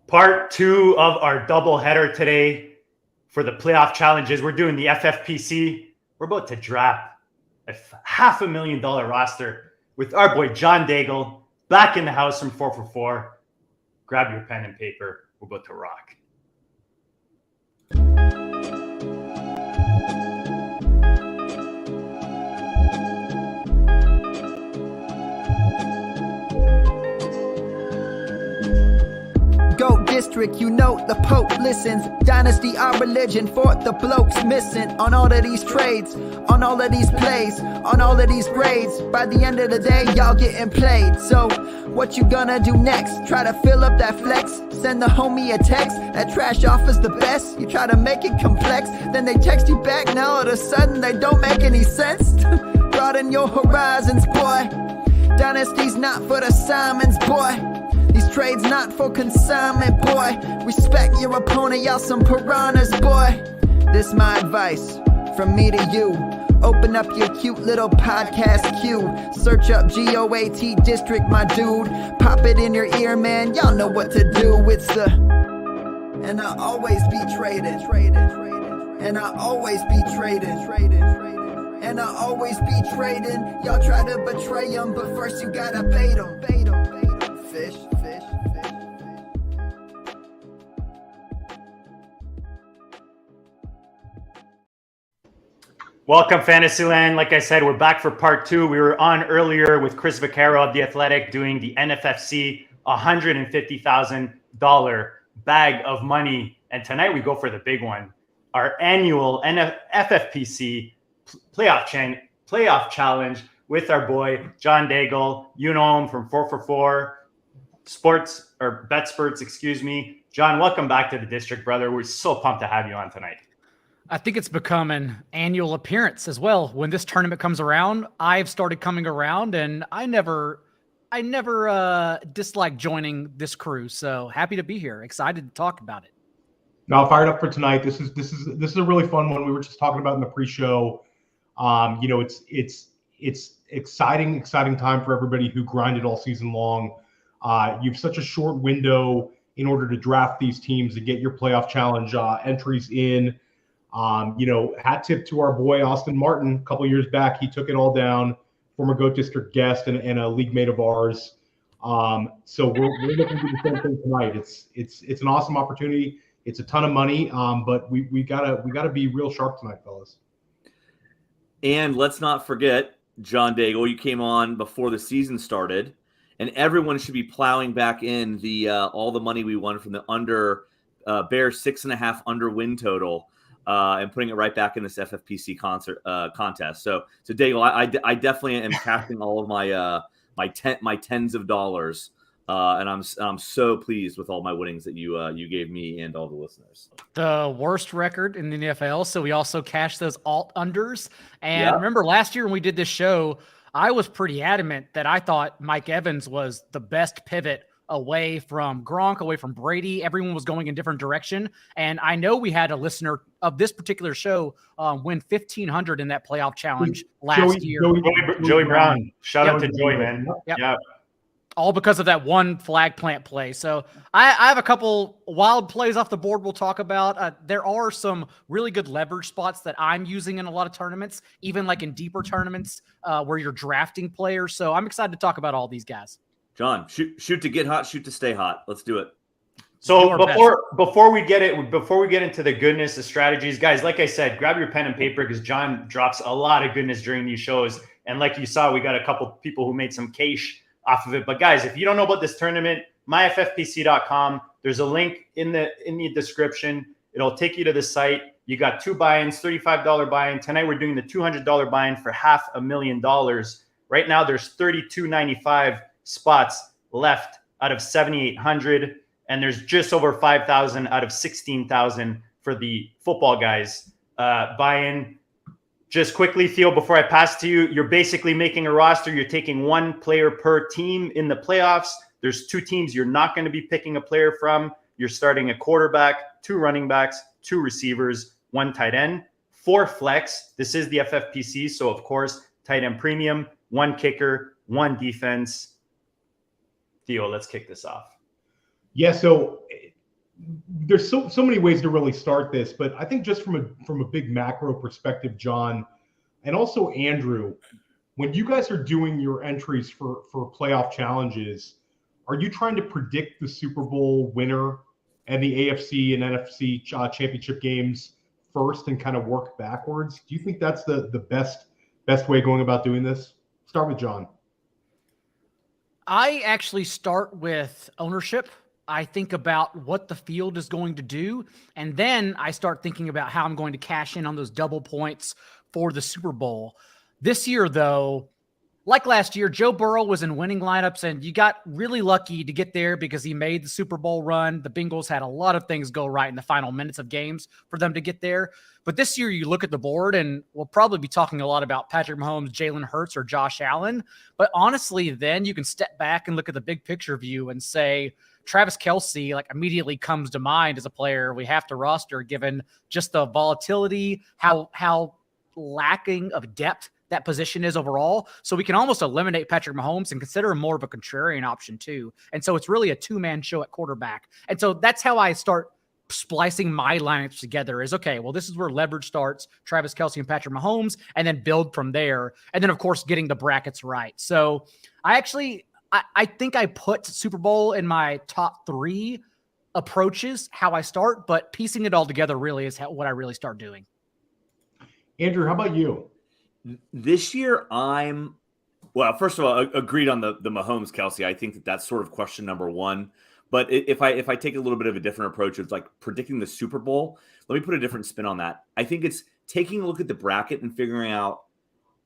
Part two of our doubleheader today for the playoff challenges. We're doing the FFPC. We're about to draft a $500,000 roster with our boy John DAiGLE back in the house from 4for4. Grab your pen and paper. We're about to rock. Go district, you know the Pope listens. Dynasty, our religion, for the blokes missing. On all of these trades, on all of these plays, on all of these grades. By the end of the day, y'all getting played. So, what you gonna do next? Try to fill up that flex? Send the homie a text. That trash offer's the best. You try to make it complex, then they text you back. Now all of a sudden they don't make any sense. Broaden your horizons, boy. Dynasty's not for the Simons, boy. These trades not for consignment, boy. Respect your opponent, y'all some piranhas, boy. This my advice from me to you. Open up your cute little podcast queue. Search up GOAT District, my dude. Pop it in your ear, man. Y'all know what to do. It's the and I always be traded. And I always be traded. And I always be trading. Y'all try to betray them, but first you gotta bait them. Fish. Welcome, Fantasyland. Like I said, we're back for part two. We were on earlier with Chris Vaccaro of The Athletic doing the NFFC $150,000 bag of money. And tonight we go for the big one, our annual FFPC playoff challenge with our boy, John DAiGLE. You know him from 4for4 Sports, or Betsperts, excuse me. John, welcome back to the district, brother. We're so pumped to have you on tonight. I think it's become an annual appearance as well. When this tournament comes around, I've started coming around, and I never disliked joining this crew. So happy to be here. Excited to talk about it. Now, fired up for tonight. This is a really fun one. We were just talking about in the pre-show. It's exciting time for everybody who grinded all season long. You've such a short window in order to draft these teams and get your playoff challenge entries in. Hat tip to our boy Austin Martin. A couple years back, he took it all down. Former GOAT District guest and a league mate of ours. So we're looking to do the same thing tonight. It's an awesome opportunity. It's a ton of money, but we gotta be real sharp tonight, fellas. And let's not forget, John DAiGLE, you came on before the season started, and everyone should be plowing back in the all the money we won from the Bears 6.5 under win total. And putting it right back in this FFPC contest. So DAiGLE, I definitely am casting all of my tens of dollars, and I'm so pleased with all my winnings that you gave me and all the listeners. The worst record in the NFL, so we also cashed those alt unders. And Remember last year when we did this show, I was pretty adamant that I thought Mike Evans was the best pivot away from Gronk, away from Brady. Everyone was going in different direction. And I know we had a listener of this particular show win $1,500 in that playoff challenge last year. Joey Brown. Shout out to Joey, man. Yep. Yeah. All because of that one flag plant play. So I have a couple wild plays off the board we'll talk about. There are some really good leverage spots that I'm using in a lot of tournaments, even like in deeper tournaments where you're drafting players. So I'm excited to talk about all these guys. John, shoot to get hot, shoot to stay hot. Let's do it. So before we get into the goodness, the strategies, guys, like I said, grab your pen and paper because John drops a lot of goodness during these shows. And like you saw, we got a couple people who made some cash off of it. But guys, if you don't know about this tournament, myffpc.com, there's a link in the description. It'll take you to the site. You got two buy-ins, $35 buy-in. Tonight we're doing the $200 buy-in for $500,000. Right now there's $32.95 spots left out of 7,800, and there's just over 5,000 out of 16,000 for the football guys buy-in. Just quickly, Theo, before I pass to you, you're basically making a roster. You're taking one player per team in the playoffs. There's two teams you're not going to be picking a player from. You're starting a quarterback, two running backs, two receivers, one tight end, four flex. This is the FFPC, so of course, tight end premium, one kicker, one defense. Theo, let's kick this off. Yeah, so there's so many ways to really start this, but I think just from a big macro perspective, John, and also Andrew, when you guys are doing your entries for playoff challenges, are you trying to predict the Super Bowl winner and the AFC and NFC championship games first and kind of work backwards? Do you think that's the best way going about doing this? Start with John. I actually start with ownership. I think about what the field is going to do, and then I start thinking about how I'm going to cash in on those double points for the Super Bowl. This year, though, like last year, Joe Burrow was in winning lineups, and you got really lucky to get there because he made the Super Bowl run. The Bengals had a lot of things go right in the final minutes of games for them to get there. But this year, you look at the board, and we'll probably be talking a lot about Patrick Mahomes, Jalen Hurts, or Josh Allen. But honestly, then you can step back and look at the big picture view and say, Travis Kelce immediately comes to mind as a player we have to roster, given just the volatility, how lacking of depth that position is overall. So we can almost eliminate Patrick Mahomes and consider him more of a contrarian option too. And so it's really a two-man show at quarterback. And so that's how I start splicing my lineups together is, okay, well, this is where leverage starts, Travis Kelce and Patrick Mahomes, and then build from there. And then, of course, getting the brackets right. So I think I put Super Bowl in my top 3 approaches, how I start, but piecing it all together really is what I really start doing. Andrew, how about you? This year, first of all, agreed on the Mahomes Kelce. I think that's sort of question number 1. But if I take a little bit of a different approach of predicting the Super Bowl, let me put a different spin on that. I think it's taking a look at the bracket and figuring out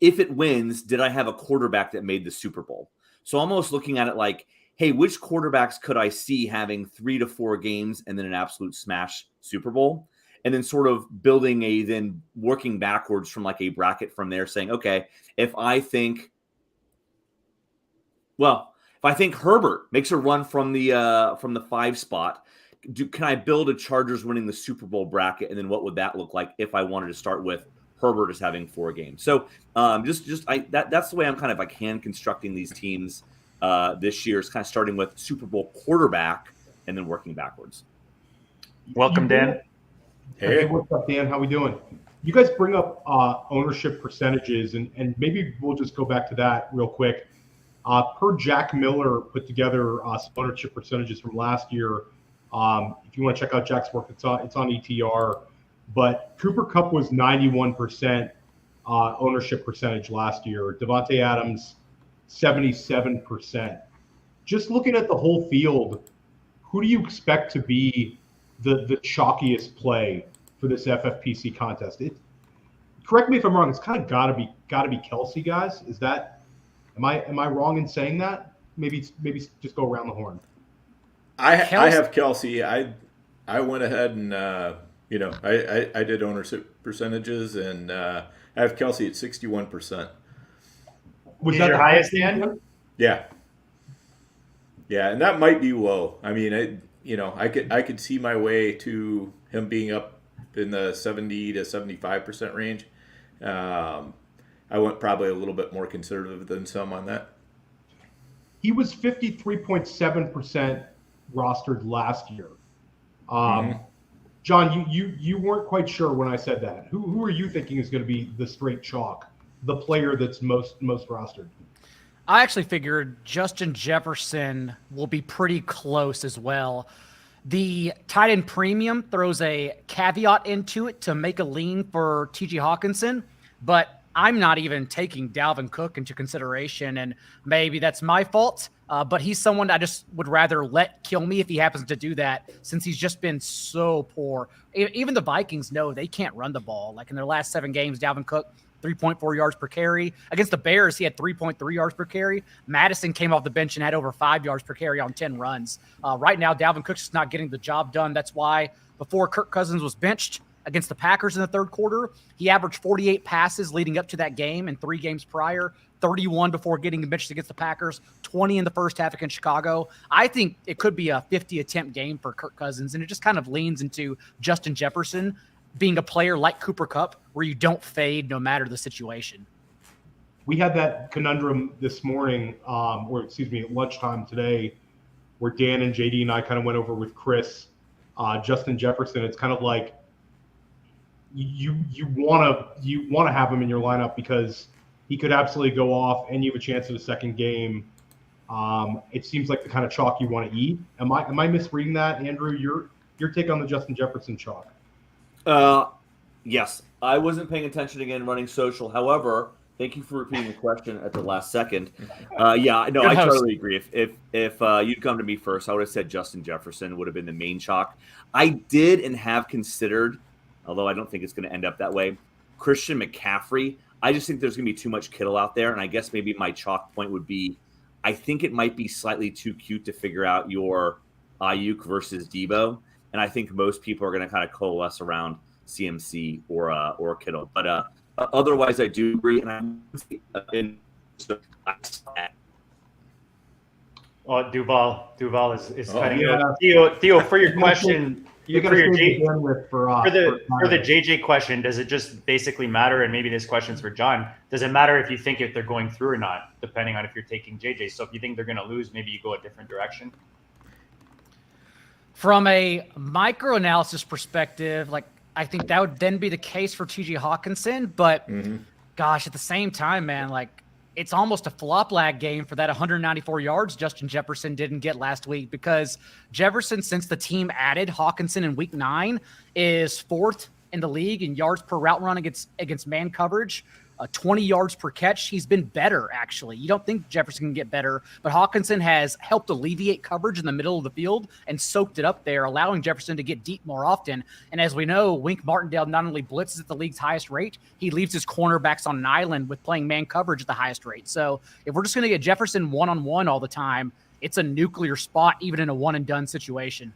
if it wins, did I have a quarterback that made the Super Bowl? So almost looking at it like, hey, which quarterbacks could I see having 3 to 4 games and then an absolute smash Super Bowl? And then sort of building then working backwards from a bracket from there saying, okay, if I think Herbert makes a run from the 5 spot, can I build a Chargers winning the Super Bowl bracket? And then what would that look like if I wanted to start with Herbert as having 4 games? So that's the way I'm kind of hand constructing these teams this year, is kind of starting with Super Bowl quarterback and then working backwards. Welcome, Dan. Hey, what's up, Dan? How we doing? You guys bring up ownership percentages, and maybe we'll just go back to that real quick. Per Jack Miller put together some ownership percentages from last year. If you want to check out Jack's work, it's on ETR. But Cooper Kupp was 91% ownership percentage last year. Devontae Adams, 77%. Just looking at the whole field, who do you expect to be the chalkiest play for this FFPC contest? Correct me if I'm wrong. It's kind of gotta be Kelce, guys. Is that? Am I wrong in saying that? Maybe just go around the horn. I have Kelce. I went ahead and I did ownership percentages, and I have Kelce at 61%. Was that your highest, Dan? Yeah, and that might be low. I mean, I could see my way to him being up in the 70 to 75% range. I went probably a little bit more conservative than some on that. He was 53.7% rostered last year. John, you weren't quite sure when I said that. Who are you thinking is going to be the straight chalk, the player that's most rostered? I actually figured Justin Jefferson will be pretty close as well. The tight end premium throws a caveat into it to make a lean for T.J. Hawkinson, but I'm not even taking Dalvin Cook into consideration, and maybe that's my fault, but he's someone I just would rather let kill me if he happens to do that, since he's just been so poor. Even the Vikings know they can't run the ball. In their last 7 games, Dalvin Cook, 3.4 yards per carry. Against the Bears, he had 3.3 yards per carry. Madison came off the bench and had over 5 yards per carry on 10 runs. Right now, Dalvin Cook's just not getting the job done. That's why before Kirk Cousins was benched against the Packers in the third quarter, he averaged 48 passes leading up to that game and 3 games prior, 31 before getting benched against the Packers, 20 in the first half against Chicago. I think it could be a 50-attempt game for Kirk Cousins, and it just kind of leans into Justin Jefferson being a player like Cooper Kupp where you don't fade no matter the situation. We had that conundrum this morning, at lunchtime today, where Dan and JD and I kind of went over with Chris Justin Jefferson, it's kind of like you want to have him in your lineup because he could absolutely go off and you have a chance at a second game. It seems like the kind of chalk you want to eat. Am I misreading that, Andrew? Your take on the Justin Jefferson chalk? Yes, I wasn't paying attention again running social. However, thank you for repeating the question at the last second. Yeah, no, I totally agree. If you'd come to me first, I would have said Justin Jefferson would have been the main chalk. I did and have considered, although I don't think it's going to end up that way, Christian McCaffrey. I just think there's going to be too much Kittle out there, and I guess maybe my chalk point would be I think it might be slightly too cute to figure out your Ayuk versus Debo, and I think most people are going to kind of coalesce around CMC or Kittle. But otherwise, I do agree, and Duval is cutting out. Theo, for your question. For the JJ question, does it just basically matter? And maybe this question's for John. Does it matter if you think if they're going through or not, depending on if you're taking JJ? So if you think they're going to lose, maybe you go a different direction. From a micro-analysis perspective, like I think that would then be the case for T.J. Hawkinson. But gosh, at the same time, man, like it's almost a flop lag game for that 194 yards Justin Jefferson didn't get last week, because Jefferson, since the team added Hawkinson in week 9, is 4th in the league in yards per route run against man coverage, 20 yards per catch. He's been better, actually. You don't think Jefferson can get better, but Hawkinson has helped alleviate coverage in the middle of the field and soaked it up there, allowing Jefferson to get deep more often. And as we know, Wink Martindale not only blitzes at the league's highest rate, he leaves his cornerbacks on an island with playing man coverage at the highest rate. So if we're just going to get Jefferson one-on-one all the time, it's a nuclear spot, even in a one-and-done situation.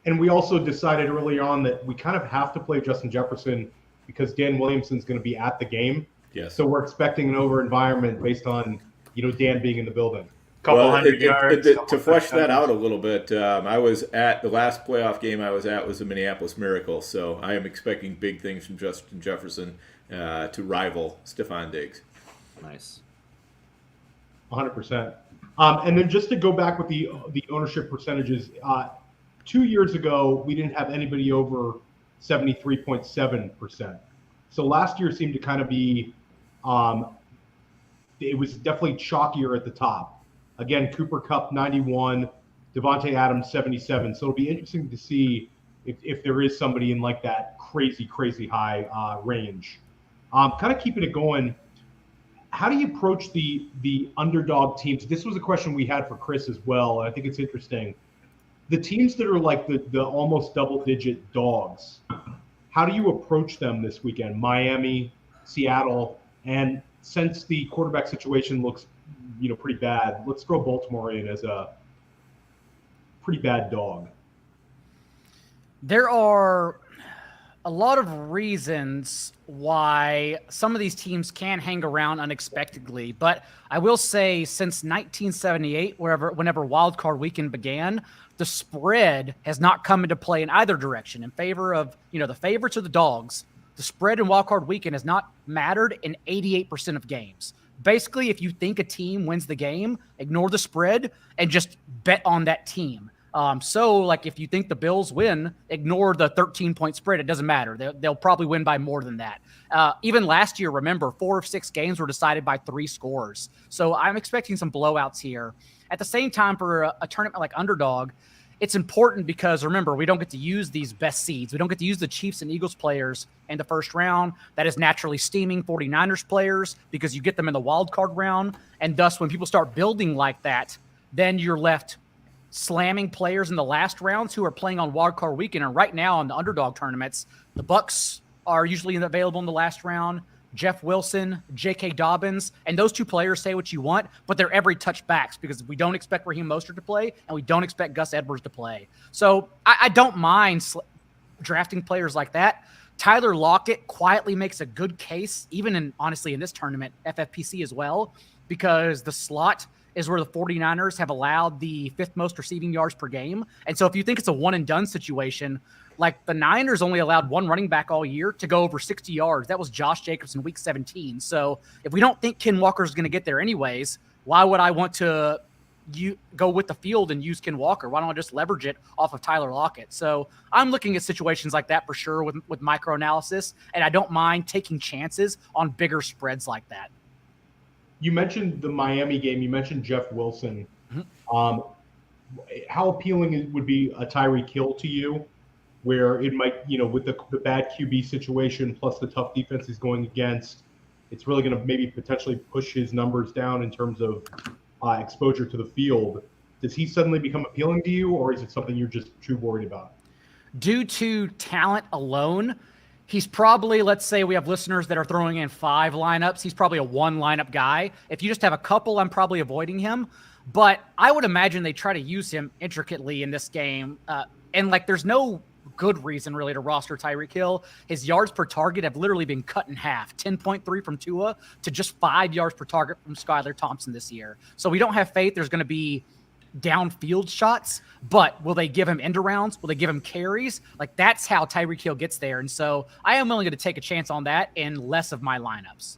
And we also decided early on that we kind of have to play Justin Jefferson because Dan Williamson's going to be at the game. Yes. So we're expecting an over environment based on, Dan being in the building. Couple hundred yards. To flesh that out a little bit, I was at the last playoff game I was at was the Minneapolis Miracle. So I am expecting big things from Justin Jefferson to rival Stephon Diggs. Nice. 100%. And then just to go back with the ownership percentages, 2 years ago, we didn't have anybody over 73.7%. So last year seemed to kind of be, it was definitely chalkier at the top. Again, Cooper Kupp 91, Devontae Adams 77. So it'll be interesting to see if there is somebody in like that crazy high range. Kind of keeping it going. How do you approach the underdog teams? This was a question we had for Chris as well, and I think it's interesting. The teams that are like the almost double-digit dogs, how do you approach them this weekend? Miami, Seattle, and since the quarterback situation looks, pretty bad, let's throw Baltimore in as a pretty bad dog. There are a lot of reasons why some of these teams can hang around unexpectedly, but I will say since 1978, whenever Wild Card Weekend began, the spread has not come into play in either direction in favor of, the favorites or the dogs. The spread in Wild Card Weekend has not mattered in 88% of games. Basically, if you think a team wins the game, ignore the spread and just bet on that team. So, like, if you think the Bills win, ignore the 13-point spread. It doesn't matter. They'll probably win by more than that. Even last year, remember, 4 of 6 games were decided by 3 scores. So I'm expecting some blowouts here. At the same time, for a tournament like Underdog, it's important because, remember, we don't get to use these best seeds. We don't get to use the Chiefs and Eagles players in the first round. That is naturally steaming 49ers players because you get them in the wild card round. And thus, when people start building like that, then you're left slamming players in the last rounds who are playing on Wild Card Weekend. And right now in the Underdog tournaments, the Bucks are usually available in the last round. Jeff Wilson, J.K. Dobbins, and those 2 players, say what you want, but they're every touch backs because we don't expect Raheem Mostert to play and we don't expect Gus Edwards to play. So I don't mind drafting players like that. Tyler Lockett quietly makes a good case, even honestly in this tournament, FFPC as well, because the slot is where the 49ers have allowed the 5th most receiving yards per game. And so if you think it's a one-and-done situation, like the Niners only allowed 1 running back all year to go over 60 yards. That was Josh Jacobs in week 17. So if we don't think Ken Walker is going to get there anyways, why would I want to you go with the field and use Ken Walker? Why don't I just leverage it off of Tyler Lockett? So I'm looking at situations like that for sure with micro analysis, and I don't mind taking chances on bigger spreads like that. You mentioned the Miami game. You mentioned Jeff Wilson. Mm-hmm. How appealing would be a Tyreek Hill to you, where it might, with the bad QB situation plus the tough defense he's going against, it's really going to maybe potentially push his numbers down in terms of exposure to the field. Does he suddenly become appealing to you, or is it something you're just too worried about? Due to talent alone, he's probably, let's say we have listeners that are throwing in 5 lineups. He's probably a 1 lineup guy. If you just have a couple, I'm probably avoiding him. But I would imagine they try to use him intricately in this game. And there's no good reason really to roster Tyreek Hill. His yards per target have literally been cut in half, 10.3 from Tua to just 5 yards per target from Skylar Thompson this year. So we don't have faith there's going to be downfield shots, but will they give him end arounds? Will they give him carries? That's how Tyreek Hill gets there. And so I am willing to take a chance on that in less of my lineups.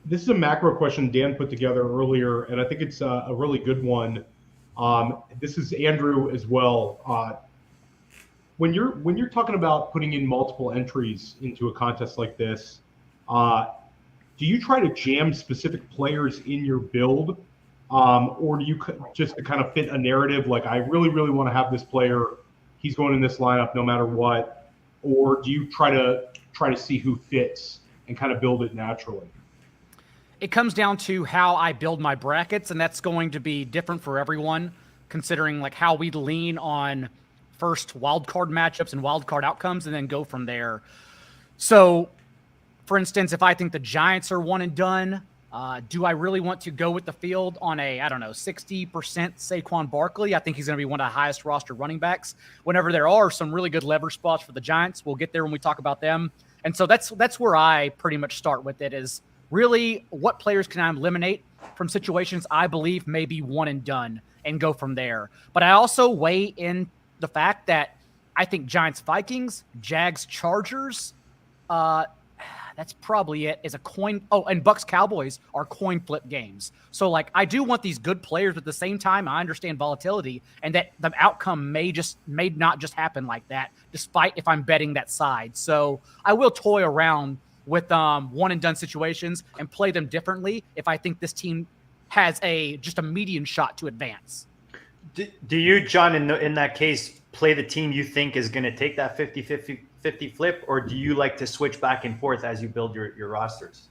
This is a macro question Dan put together earlier, and I think it's a really good one. This is Andrew as well. When you're talking about putting in multiple entries into a contest like this, do you try to jam specific players in your build, or do you just to kind of fit a narrative? Like, I really, really want to have this player. He's going in this lineup no matter what. Or do you try to see who fits and kind of build it naturally? It comes down to how I build my brackets, and that's going to be different for everyone, considering how we lean on first wild card matchups and wild card outcomes and then go from there. So, for instance, if I think the Giants are one and done, do I really want to go with the field on 60% Saquon Barkley? I think he's going to be one of the highest roster running backs. Whenever there are some really good leverage spots for the Giants, we'll get there when we talk about them. And so that's where I pretty much start with it, is really what players can I eliminate from situations I believe may be one and done and go from there. But I also weigh in the fact that I think Giants Vikings, Jags Chargers, that's probably it, is a coin. Oh, and Bucks Cowboys are coin flip games. So I do want these good players, but at the same time, I understand volatility and that the outcome may not just happen like that, despite if I'm betting that side. So I will toy around with one and done situations and play them differently if I think this team has just a median shot to advance. Do you, John, in that case, play the team you think is going to take that 50-50 flip, or do you like to switch back and forth as you build your rosters?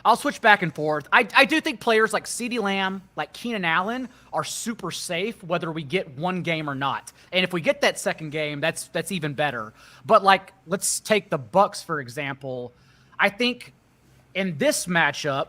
I'll switch back and forth. I do think players like CeeDee Lamb, like Keenan Allen, are super safe whether we get one game or not. And if we get that second game, that's even better. But let's take the Bucks, for example. I think in this matchup,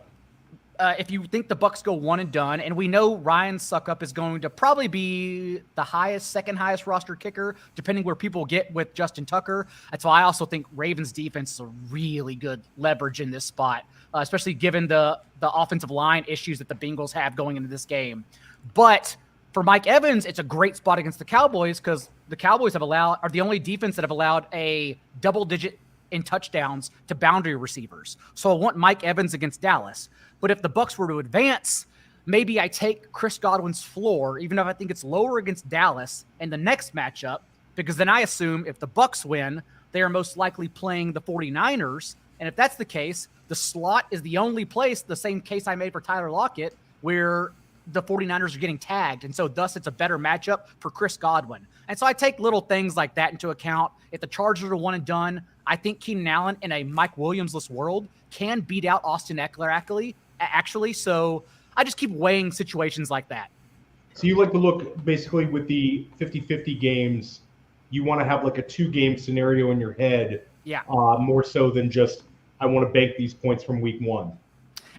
if you think the Bucks go one and done, and we know Ryan Suckup is going to probably be the second highest roster kicker, depending where people get with Justin Tucker. That's why I also think Ravens defense is a really good leverage in this spot, especially given the offensive line issues that the Bengals have going into this game. But for Mike Evans, it's a great spot against the Cowboys because the Cowboys are the only defense that have allowed a double-digit in touchdowns to boundary receivers. So I want Mike Evans against Dallas. But if the Bucks were to advance, maybe I take Chris Godwin's floor, even if I think it's lower against Dallas in the next matchup, because then I assume if the Bucks win, they are most likely playing the 49ers. And if that's the case, the slot is the only place, the same case I made for Tyler Lockett, where the 49ers are getting tagged. And so thus it's a better matchup for Chris Godwin. And so I take little things like that into account. If the Chargers are one and done, I think Keenan Allen in a Mike Williams-less world can beat out Austin Eckler actually. So I just keep weighing situations like that. So you like to look basically with the 50-50 games, you want to have a 2-game scenario in your head. Yeah. More so than just, I want to bank these points from week one.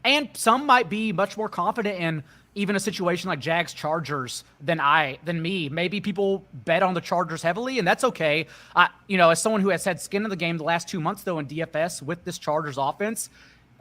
And some might be much more confident in even a situation like Jags Chargers than me. Maybe people bet on the Chargers heavily, and that's okay. As someone who has had skin in the game the last 2 months, though, in DFS with this Chargers offense,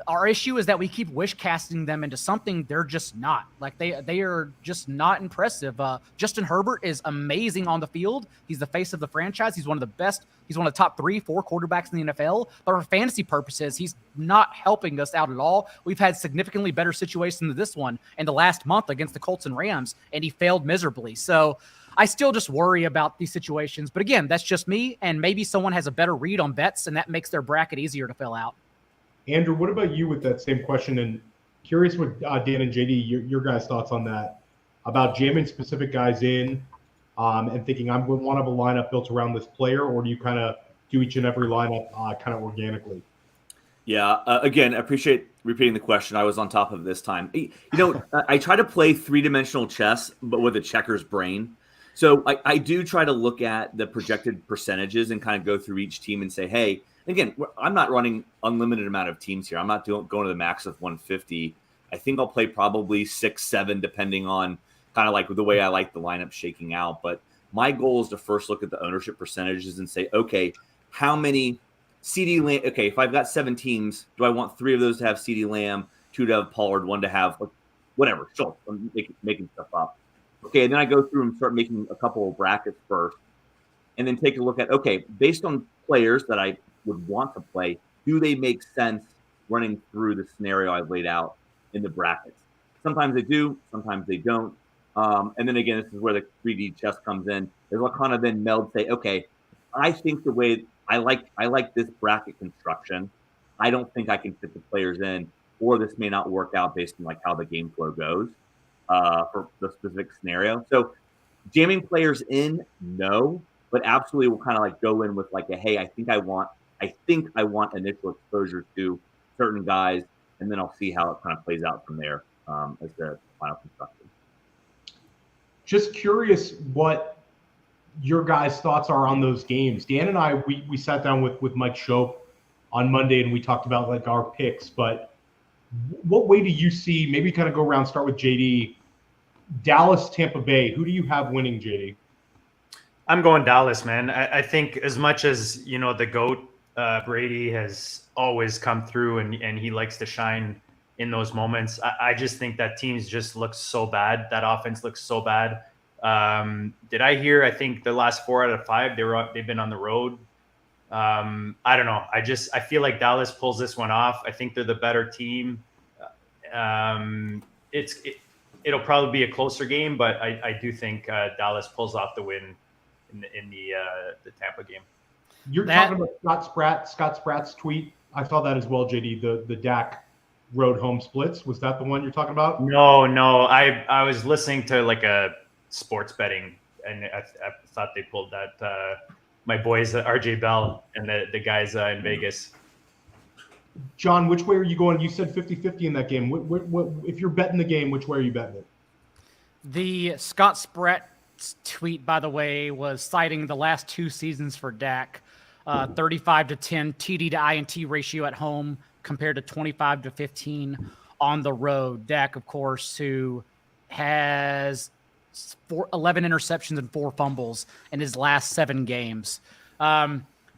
our issue is that we keep wish casting them into something they're just not. Like they are just not impressive. Justin Herbert is amazing on the field. He's the face of the franchise. He's one of the best. He's one of the top 3-4 quarterbacks in the NFL. But for fantasy purposes, he's not helping us out at all. We've had significantly better situations than this one in the last month against the Colts and Rams, and he failed miserably. So I still just worry about these situations. But again, that's just me, and maybe someone has a better read on bets, and that makes their bracket easier to fill out. Andrew, what about you with that same question? And curious what Dan and JD, your guys' thoughts on that, about jamming specific guys in and thinking I would want to have a lineup built around this player, or do you kind of do each and every lineup kind of organically? Yeah, again, I appreciate repeating the question. I was on top of this time. I try to play three-dimensional chess, but with a checker's brain. So I do try to look at the projected percentages and kind of go through each team and say, hey, again, I'm not running unlimited amount of teams here. I'm not going to the max of 150. I think I'll play probably 6, 7, depending on kind of like the way I like the lineup shaking out. But my goal is to first look at the ownership percentages and say, okay, how many okay, if I've got 7 teams, do I want 3 of those to have CeeDee Lamb, 2 to have Pollard, 1 to have whatever? Sure, I'm making stuff up. Okay, and then I go through and start making a couple of brackets first, and then take a look at, okay, based on players that I would want to play, do they make sense running through the scenario I've laid out in the brackets? Sometimes they do, sometimes they don't. And then again, this is where the 3D chess comes in. There's what kind of then meld say, okay, I think the way I like this bracket construction. I don't think I can fit the players in, or this may not work out based on like how the game flow goes for the specific scenario. So jamming players in, no, but absolutely we'll kind of like go in with like a, hey, I think I want initial exposure to certain guys, and then I'll see how it kind of plays out from there as the final construction. Just curious what your guys' thoughts are on those games. Dan and I, we sat down with Mike Shope on Monday and we talked about like our picks, but what way do you see, maybe kind of go around, start with JD, Dallas, Tampa Bay, who do you have winning, JD? I'm going Dallas, man. I think as much as, the GOAT, Brady has always come through and he likes to shine in those moments. I just think that teams just look so bad. That offense looks so bad. Did I hear, I think the last 4 out of 5, they've been on the road. I don't know. I feel like Dallas pulls this one off. I think they're the better team. It'll probably be a closer game, but I do think Dallas pulls off the win in the Tampa game. You're talking about Scott Spratt's tweet. I saw that as well, JD, the Dak road home splits. Was that the one you're talking about? No. I was listening to like a sports betting, and I thought they pulled that. My boys, RJ Bell and the guys in Vegas. John, which way are you going? You said 50-50 in that game. What, if you're betting the game, which way are you betting it? The Scott Spratt's tweet, by the way, was citing the last 2 seasons for Dak. 35-10 TD to INT ratio at home compared to 25-15 on the road. Dak, of course, who has 11 interceptions and 4 fumbles in his last 7 games.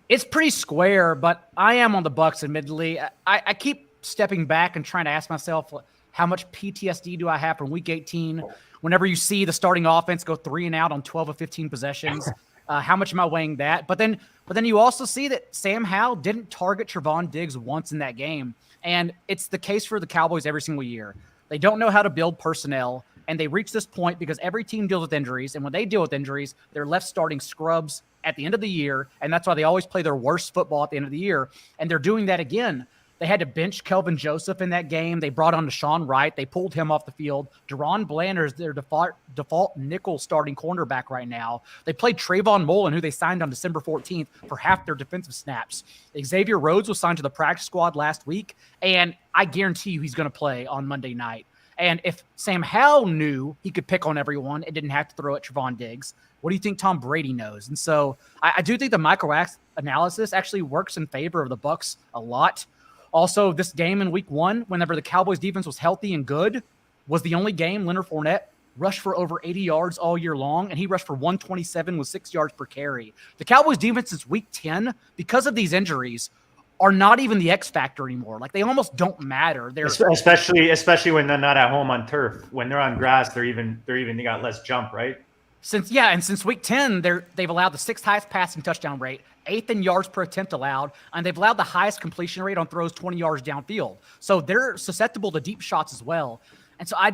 It's pretty square, but I am on the Bucs, admittedly. I keep stepping back and trying to ask myself, how much PTSD do I have from Week 18? Whenever you see the starting offense go 3 and out on 12 of 15 possessions, how much am I weighing that? But then you also see that Sam Howell didn't target Trevon Diggs once in that game. And it's the case for the Cowboys every single year. They don't know how to build personnel, and they reach this point because every team deals with injuries. And when they deal with injuries, they're left starting scrubs at the end of the year. And that's why they always play their worst football at the end of the year. And they're doing that again. They had to bench Kelvin Joseph in that game. They brought on Deshaun Wright. They pulled him off the field. Deron Blanders is their default nickel starting cornerback right now. They played Trayvon Mullen, who they signed on December 14th for half their defensive snaps. Xavier Rhodes was signed to the practice squad last week, and I guarantee you he's going to play on Monday night. And if Sam Howell knew he could pick on everyone and didn't have to throw at Trevon Diggs, what do you think Tom Brady knows? And so I do think the micro-analysis actually works in favor of the Bucs a lot. Also, this game in Week 1, whenever the Cowboys defense was healthy and good, was the only game Leonard Fournette rushed for over 80 yards all year long, and he rushed for 127 with 6 yards per carry. The Cowboys defense since Week 10, because of these injuries, are not even the X factor anymore. Like, they almost don't matter. They're especially when they're not at home on turf. When they're on grass, they got less jump, right? Since week 10, they've allowed the 6th highest passing touchdown rate, 8th in yards per attempt allowed, and they've allowed the highest completion rate on throws 20 yards downfield. So they're susceptible to deep shots as well. And so I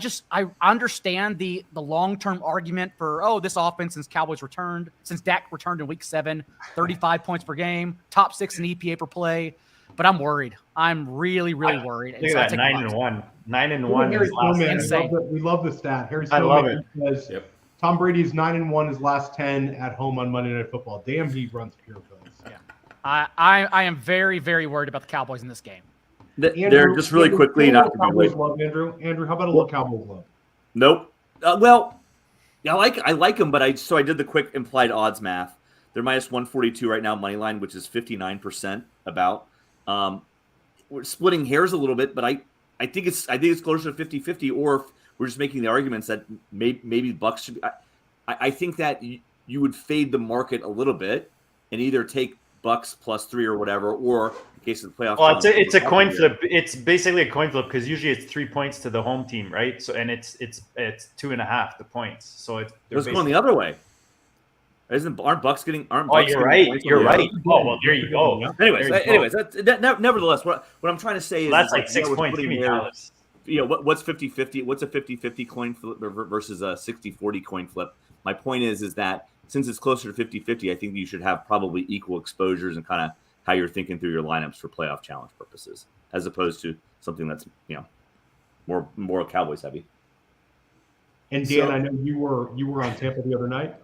understand the long-term argument for, this offense since Dak returned in week 7, 35 points per game, top 6 in EPA per play. But I'm worried. I'm really, really worried. Look at that, 9-1. 9-1 is insane. We love the stat. Harry I love it. Says, Yep. Tom Brady's 9-1 his last 10 at home on Monday Night Football. Damn, he runs pure fills. Yeah. I am very, very worried about the Cowboys in this game. They're just really quickly not to be late. Andrew, how about a little Cowboys love? Nope. Well, I like them, but I did the quick implied odds math. They're minus 142 right now, money line, which is 59% about. We're splitting hairs a little bit, but I think it's closer to 50-50, or if we're just making the arguments that maybe Bucks should be. I think that you would fade the market a little bit and either take Bucks +3 or whatever, or in case of the playoffs. Well, it's a coin flip. It's basically a coin flip because usually it's 3 points to the home team, right? So and it's 2.5 the points. So it's going the other way. Aren't Bucks getting? You're right. You're right. Oh well, there you go. Anyways, nevertheless, what I'm trying to say is that's like 6 points. What's 50-50? What's a 50-50 coin flip versus a 60-40 coin flip? My point is that since it's closer to 50-50, I think you should have probably equal exposures and kind of how you're thinking through your lineups for playoff challenge purposes, as opposed to something that's more Cowboys heavy. And Dan, I know you were on Tampa the other night.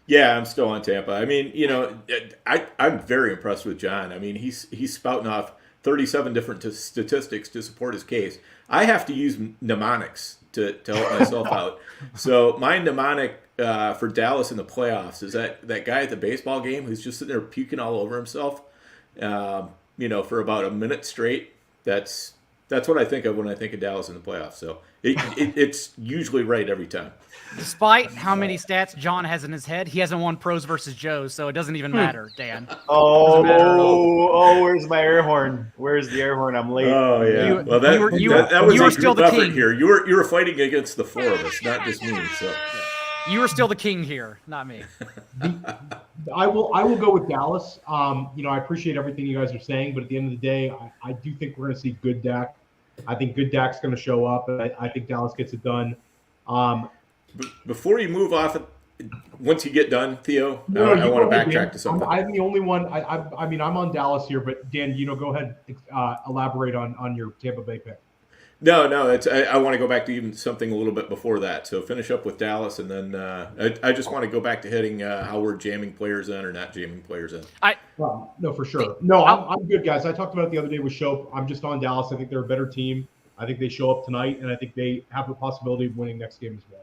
Yeah, I'm still on Tampa. I mean, I'm very impressed with John. I mean, he's spouting off 37 different statistics to support his case. I have to use mnemonics to help myself out. So my mnemonic for Dallas in the playoffs is that guy at the baseball game who's just sitting there puking all over himself, for about a minute straight. That's what I think of when I think of Dallas in the playoffs. So it's usually right every time. Despite how many stats John has in his head, he hasn't won pros versus Joes, so it doesn't even matter, Dan. Where's my air horn? Where's the air horn? I'm late. Oh yeah. That was a group effort here. You were fighting against the four of us, not just me. So you were still the king here, not me. I will go with Dallas. I appreciate everything you guys are saying, but at the end of the day, I do think we're going to see good Dak. I think good Dak's going to show up, and I think Dallas gets it done. Before you move off, once you get done, Theo, I want to backtrack to something. I'm the only one. I mean, I'm on Dallas here, but Dan, go ahead, elaborate on your Tampa Bay pick. No, I want to go back to even something a little bit before that. So finish up with Dallas, and then I just want to go back to hitting how we're jamming players in or not jamming players in. No, for sure. No, I'm good, guys. I talked about it the other day with Shope. I'm just on Dallas. I think they're a better team. I think they show up tonight, and I think they have the possibility of winning next game as well.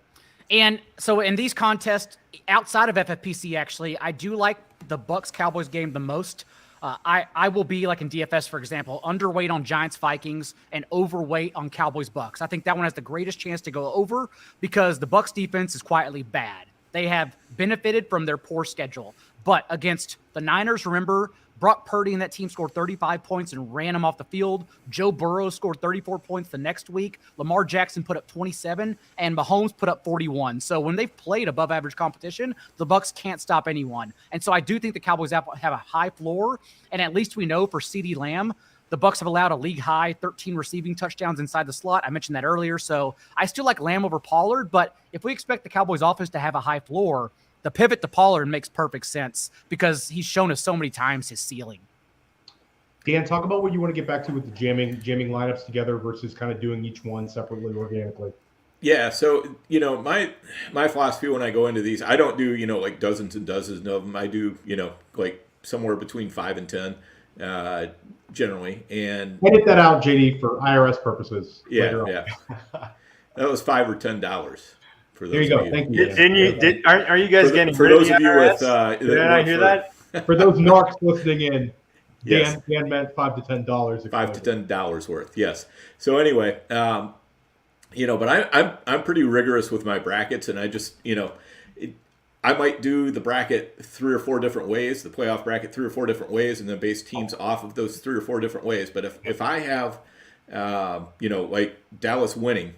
And so in these contests, outside of FFPC, actually, I do like the Bucks-Cowboys game the most. I will be, like in DFS, for example, underweight on Giants-Vikings and overweight on Cowboys-Bucks. I think that one has the greatest chance to go over because the Bucks defense is quietly bad. They have benefited from their poor schedule. But against the Niners, remember, Brock Purdy and that team scored 35 points and ran them off the field. Joe Burrow scored 34 points the next week. Lamar Jackson put up 27, and Mahomes put up 41. So when they've played above average competition, the Bucks can't stop anyone. And so I do think the Cowboys have a high floor, and at least we know for CeeDee Lamb, the Bucks have allowed a league-high 13 receiving touchdowns inside the slot. I mentioned that earlier. So I still like Lamb over Pollard, but if we expect the Cowboys offense to have a high floor, the pivot to Pollard makes perfect sense because he's shown us so many times his ceiling. Dan, talk about what you want to get back to with the jamming lineups together versus kind of doing each one separately organically. Yeah, so my philosophy when I go into these, I don't do like dozens and dozens of them. I do like somewhere between 5 and 10 generally. And edit that out, JD, for IRS purposes. Yeah. That was $5 or $10. There you go. Thank you. Are you guys getting for those of you with? Did I hear that? For those narcs listening in, yes. Dan meant $5 to $10. $5 to $10 worth. Yes. So anyway, but I'm pretty rigorous with my brackets, and I just I might do the bracket 3 or 4 different ways, the playoff bracket 3 or 4 different ways, and then base teams off of those 3 or 4 different ways. But if I have, like Dallas winning,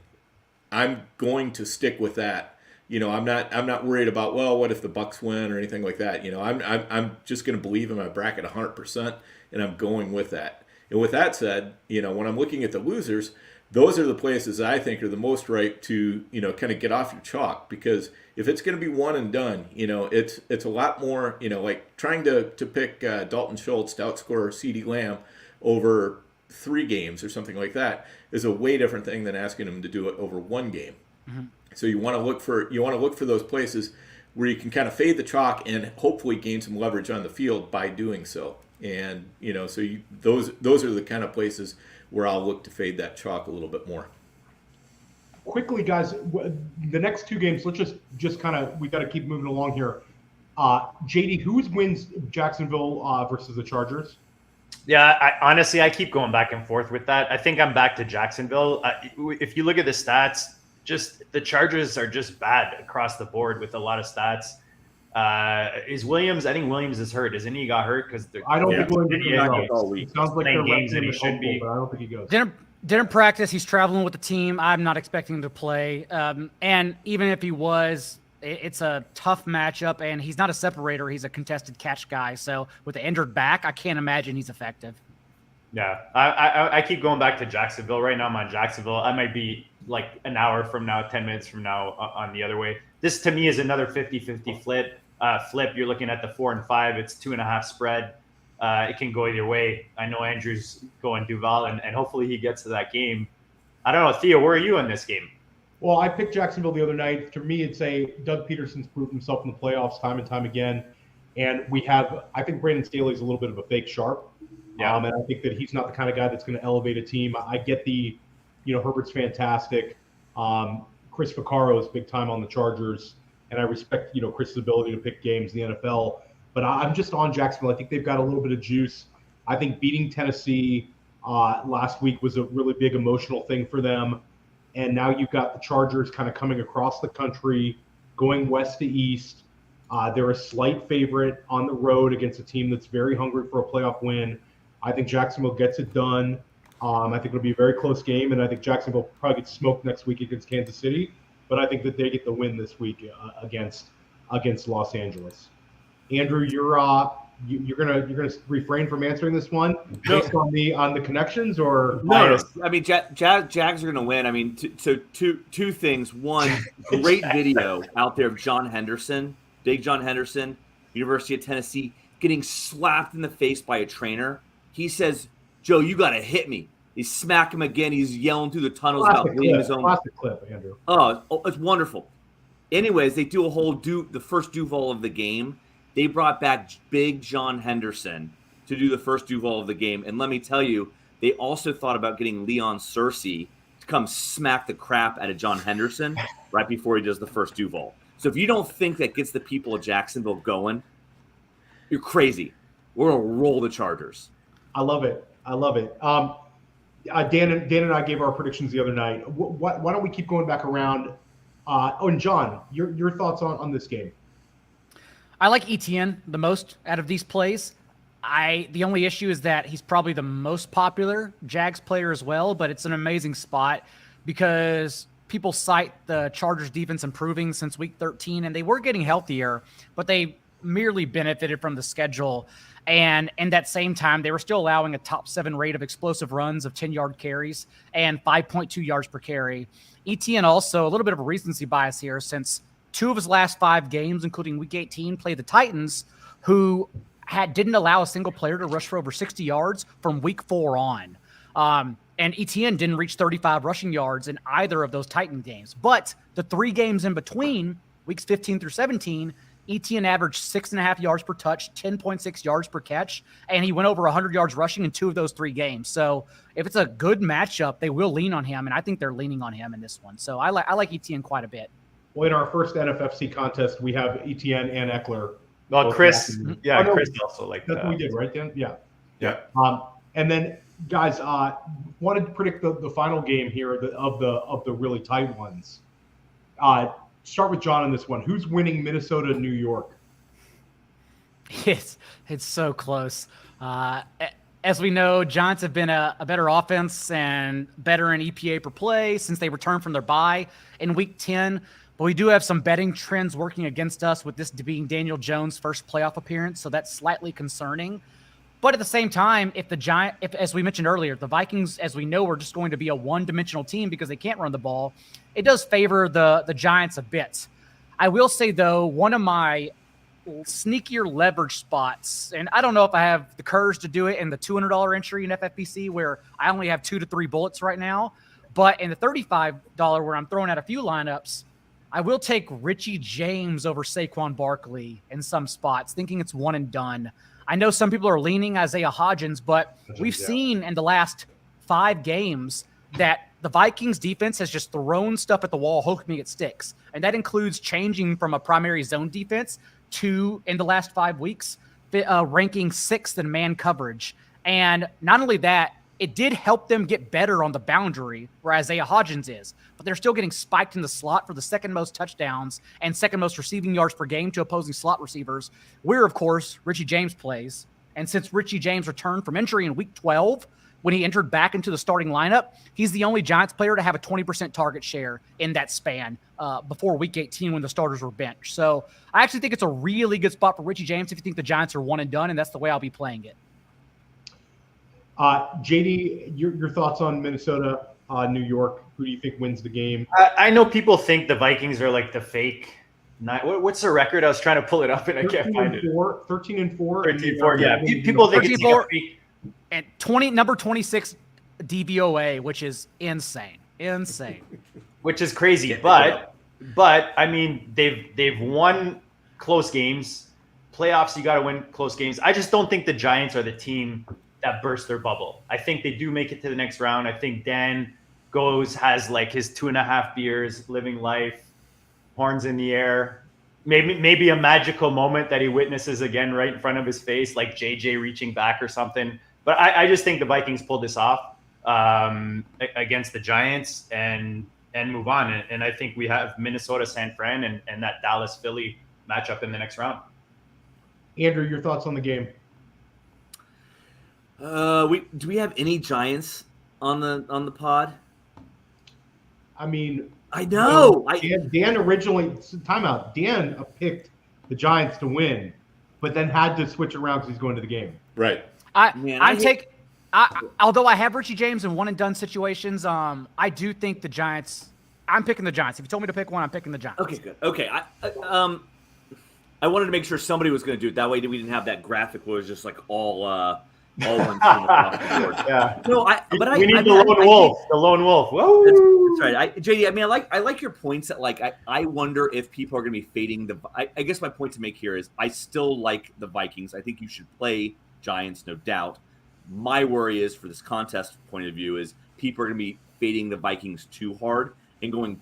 I'm going to stick with that. I'm not worried about, well, what if the Bucks win or anything like that. I'm just going to believe in my bracket 100%, and I'm going with that. And with that said, when I'm looking at the losers, those are the places I think are the most ripe to, kind of get off your chalk, because if it's going to be one and done, it's a lot more, like trying to pick Dalton Schultz to outscore CeeDee Lamb over 3 games or something like that is a way different thing than asking him to do it over 1 game. Mm-hmm. So you want to look for those places where you can kind of fade the chalk and hopefully gain some leverage on the field by doing so. And those are the kind of places where I'll look to fade that chalk a little bit more. Quickly, guys, the next 2 games, let's just kind of, we got to keep moving along here. JD, who wins Jacksonville versus the Chargers? Yeah, honestly, I keep going back and forth with that. I think I'm back to Jacksonville. If you look at the stats, just the Chargers are just bad across the board with a lot of stats. Is Williams? I think Williams is hurt. Isn't he got hurt? Because I don't think Williams is out. It sounds like they're games that he should be. But I don't think he goes. Didn't practice. He's traveling with the team. I'm not expecting him to play. And even if he was, it's a tough matchup, and he's not a separator. He's a contested catch guy. So with the injured back, I can't imagine he's effective. Yeah, I keep going back to Jacksonville. Right now I'm on Jacksonville. I might be like an hour from now, 10 minutes from now on the other way. This to me is another 50-50 flip. You're looking at the 4 and 5. It's 2.5 spread. It can go either way. I know Andrew's going Duval, and hopefully he gets to that game. I don't know, Theo, where are you in this game? Well, I picked Jacksonville the other night. To me, it's Doug Peterson's proved himself in the playoffs time and time again. And I think Brandon Staley's a little bit of a fake sharp. Yeah. And I think that he's not the kind of guy that's going to elevate a team. I get Herbert's fantastic. Chris Vaccaro is big time on the Chargers. And I respect, Chris's ability to pick games in the NFL. But I'm just on Jacksonville. I think they've got a little bit of juice. I think beating Tennessee last week was a really big emotional thing for them. And now you've got the Chargers kind of coming across the country, going west to east. They're a slight favorite on the road against a team that's very hungry for a playoff win. I think Jacksonville gets it done. I think it'll be a very close game, and I think Jacksonville probably gets smoked next week against Kansas City. But I think that they get the win this week against Los Angeles. Andrew, you're gonna refrain from answering this one based on the connections, or no? I mean, Jags are gonna win. I mean, two things. One, great video out there of John Henderson, big John Henderson, University of Tennessee, getting slapped in the face by a trainer. He says, "Joe, you got to hit me." He smacked him again. He's yelling through the tunnels about leading his own. Classic clip, Andrew. Oh, it's wonderful. Anyways, they do a whole the first Duval of the game. They brought back big John Henderson to do the first Duval of the game. And let me tell you, they also thought about getting Leon Searcy to come smack the crap out of John Henderson right before he does the first Duval. So if you don't think that gets the people of Jacksonville going, you're crazy. We're going to roll the Chargers. I love it. Dan and I gave our predictions the other night. Why don't we keep going back around? And John, your thoughts on this game? I like Etienne the most out of these plays. The only issue is that he's probably the most popular Jags player as well, but it's an amazing spot because people cite the Chargers defense improving since week 13, and they were getting healthier, but they merely benefited from the schedule. And in that same time, they were still allowing a top 7 rate of explosive runs of 10-yard carries and 5.2 yards per carry. Etienne also a little bit of a recency bias here since 2 of his last 5 games, including week 18, played the Titans, who didn't allow a single player to rush for over 60 yards from week 4 on. And Etienne didn't reach 35 rushing yards in either of those Titan games. But the 3 games in between, weeks 15 through 17, Etienne averaged 6.5 yards per touch, 10.6 yards per catch, and he went over 100 yards rushing in 2 of those 3 games. So if it's a good matchup, they will lean on him, and I think they're leaning on him in this one. So I like Etienne quite a bit. Well, in our first NFFC contest, we have Etienne and Eckler. Well, Chris, Chris also like that. That's what we did, right, Dan? Yeah. Yeah. And then, guys, wanted to predict the final game here of the really tight ones. start with John on this one. Who's winning Minnesota, New York? It's so close. As we know, Giants have been a better offense and better in EPA per play since they returned from their bye in Week 10. But we do have some betting trends working against us with this being Daniel Jones' first playoff appearance, so that's slightly concerning. But at the same time, if as we mentioned earlier, the Vikings, as we know, are just going to be a one-dimensional team because they can't run the ball, it does favor the Giants a bit. I will say, though, one of my sneakier leverage spots, and I don't know if I have the courage to do it in the $200 entry in FFPC where I only have 2 to 3 bullets right now, but in the $35 where I'm throwing out a few lineups, I will take Richie James over Saquon Barkley in some spots, thinking it's one and done. I know some people are leaning Isaiah Hodgins, but we've seen in the last 5 games that the Vikings defense has just thrown stuff at the wall, hoping it sticks. And that includes changing from a primary zone defense to, in the last 5 weeks, ranking 6th in man coverage. And not only that, it did help them get better on the boundary where Isaiah Hodgins is, but they're still getting spiked in the slot for the second most touchdowns and second most receiving yards per game to opposing slot receivers, where, of course, Richie James plays. And since Richie James returned from injury in Week 12, when he entered back into the starting lineup, he's the only Giants player to have a 20% target share in that span before Week 18 when the starters were benched. So I actually think it's a really good spot for Richie James if you think the Giants are one and done, and that's the way I'll be playing it. JD, your thoughts on Minnesota, New York? Who do you think wins the game? I know people think the Vikings are like the fake. What's the record? I was trying to pull it up and I can't find it. 13-4. 13-4. Yeah, people think it's like a fake. And number 26 DVOA, which is insane. Which is crazy, but I mean they've won close games. Playoffs, you got to win close games. I just don't think the Giants are the team that burst their bubble. I think they do make it to the next round. I think Dan has like his 2.5 beers, living life, horns in the air. Maybe a magical moment that he witnesses again right in front of his face, like JJ reaching back or something. But I just think the Vikings pulled this off against the Giants and move on. And I think we have Minnesota, San Fran, and that Dallas-Philly matchup in the next round. Andrew, your thoughts on the game? Do we have any Giants on the pod? I mean, I know. Dan originally timeout. Dan picked the Giants to win, but then had to switch around because he's going to the game. Right. Although I have Richie James in one and done situations, I do think the Giants. I'm picking the Giants. If you told me to pick one, I'm picking the Giants. Okay, good. Okay, I wanted to make sure somebody was going to do it. That way, we didn't have that graphic where it was just like all one team across the board. Yeah. No, we need the lone wolf. The lone wolf. Woo! That's right. JD, I mean, I like your points that like I wonder if people are going to be fading the. I guess my point to make here is I still like the Vikings. I think you should play Giants, no doubt. My worry is, for this contest point of view, is people are going to be fading the Vikings too hard and going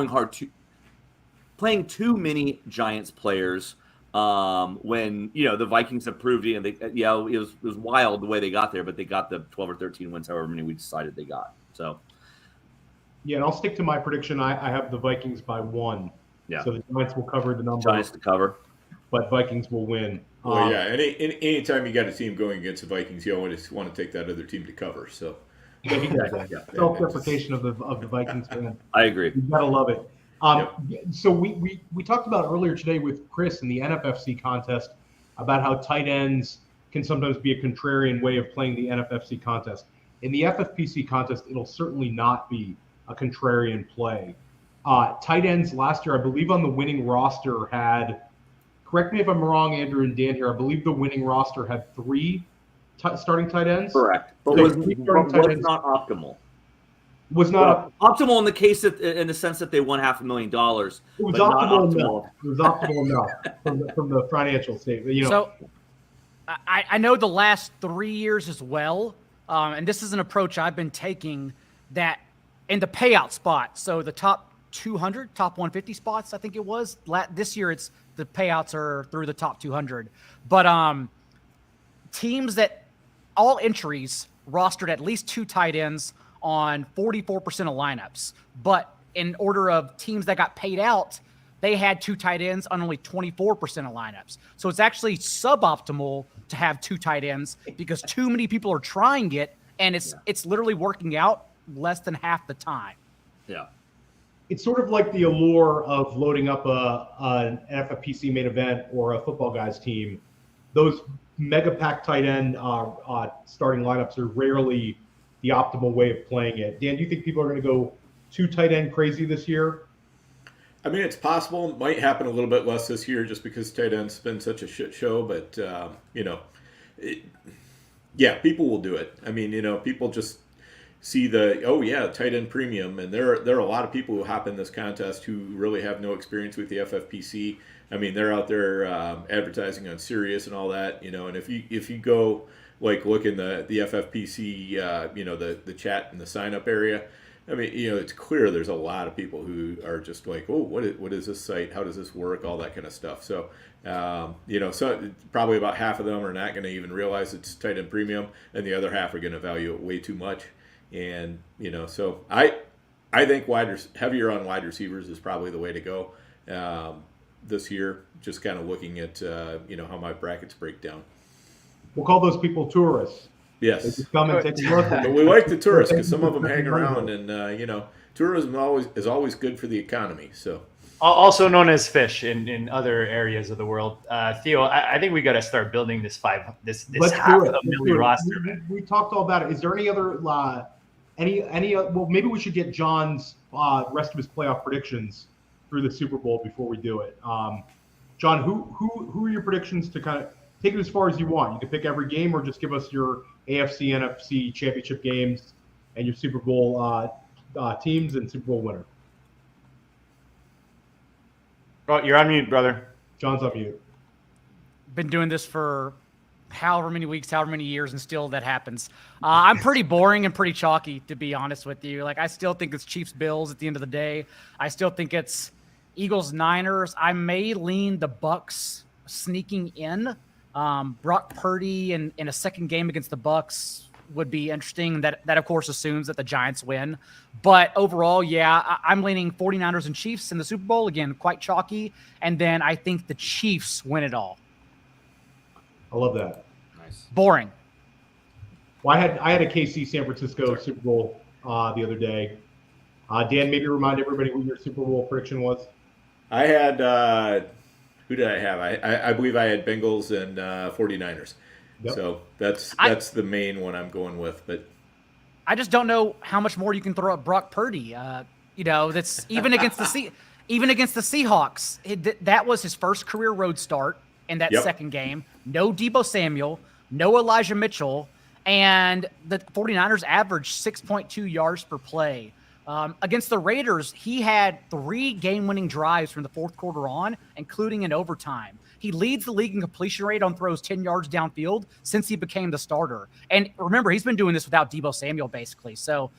hard to playing too many Giants players. When the Vikings have proved it, and it was wild the way they got there, but they got the 12 or 13 wins, however many we decided they got. So, yeah, and I'll stick to my prediction. I have the Vikings by 1. Yeah. So the Giants will cover the number. Giants to cover, but Vikings will win. Well, yeah, and anytime you got a team going against the Vikings, you always want to take that other team to cover. So, self-deprecation of the Vikings fan. I agree. You gotta love it. So we talked about earlier today with Chris in the NFFC contest about how tight ends can sometimes be a contrarian way of playing the NFFC contest. In the FFPC contest, it'll certainly not be a contrarian play. Tight ends last year, I believe, on the winning roster had. Correct me if I'm wrong, Andrew and Dan here. I believe the winning roster had 3 starting tight ends. Correct, but was not optimal. Was not optimal in the case that, in the sense that they won $500,000. It was optimal enough. It was optimal enough from the financial statement. So I know the last 3 years as well, and this is an approach I've been taking, that in the payout spot. So the top 200, top 150 spots, I think it was this year. It's the payouts are through the top 200, but teams that all entries rostered at least 2 tight ends on 44% of lineups. But in order of teams that got paid out, they had 2 tight ends on only 24% of lineups. So it's actually suboptimal to have 2 tight ends because too many people are trying it, and it's literally working out less than half the time. Yeah. It's sort of like the allure of loading up an FFPC main event or a Football Guys team. Those mega pack tight end starting lineups are rarely the optimal way of playing it. Dan, do you think people are going to go 2 tight end crazy this year? I mean, it's possible. It might happen a little bit less this year just because tight end's been such a shit show. But, people will do it. I mean, people just see tight end premium. And there are a lot of people who hop in this contest who really have no experience with the FFPC. I mean, they're out there advertising on Sirius and all that, and if you go look in the FFPC, the chat and the sign up area, I mean, it's clear there's a lot of people who are just like, oh, what is this site? How does this work? All that kind of stuff. So, so probably about half of them are not going to even realize it's tight end premium, and the other half are going to value it way too much. And, so I think heavier on wide receivers is probably the way to go this year, just kind of looking at, how my brackets break down. We'll call those people tourists. Yes. They just come and take a look. But we like the tourists because some of them hang around, and tourism is always good for the economy. So, also known as fish in other areas of the world. Theo, I think we got to start building this half of the million roster. We talked all about it. Is there any other well, maybe we should get John's rest of his playoff predictions through the Super Bowl before we do it. John, who are your predictions to kind of take it as far as you want? You can pick every game or just give us your AFC, NFC championship games and your Super Bowl teams and Super Bowl winner. Oh, you're on mute, brother. John's on mute. Been doing this for however many weeks, however many years, and still that happens. I'm pretty boring and pretty chalky, to be honest with you. I still think it's Chiefs-Bills at the end of the day. I still think it's Eagles-Niners. I may lean the Bucks sneaking in. Brock Purdy in a second game against the Bucks would be interesting. That of course assumes that the Giants win. But overall, I'm leaning 49ers and Chiefs in the Super Bowl. Again, quite chalky. And then I think the Chiefs win it all. I love that. Nice. Boring. Well, I had a KC San Francisco Super Bowl the other day. Dan, maybe remind everybody what your Super Bowl prediction was. I had who did I have? I believe I had Bengals and 49ers. Yep. So that's the main one I'm going with. But I just don't know how much more you can throw at Brock Purdy. That's even against the Seahawks. That was his first career road start in that second game. No Deebo Samuel, no Elijah Mitchell, and the 49ers averaged 6.2 yards per play. Against the Raiders, he had 3 game-winning drives from the fourth quarter on, including in overtime. He leads the league in completion rate on throws 10 yards downfield since he became the starter. And remember, he's been doing this without Deebo Samuel, basically. So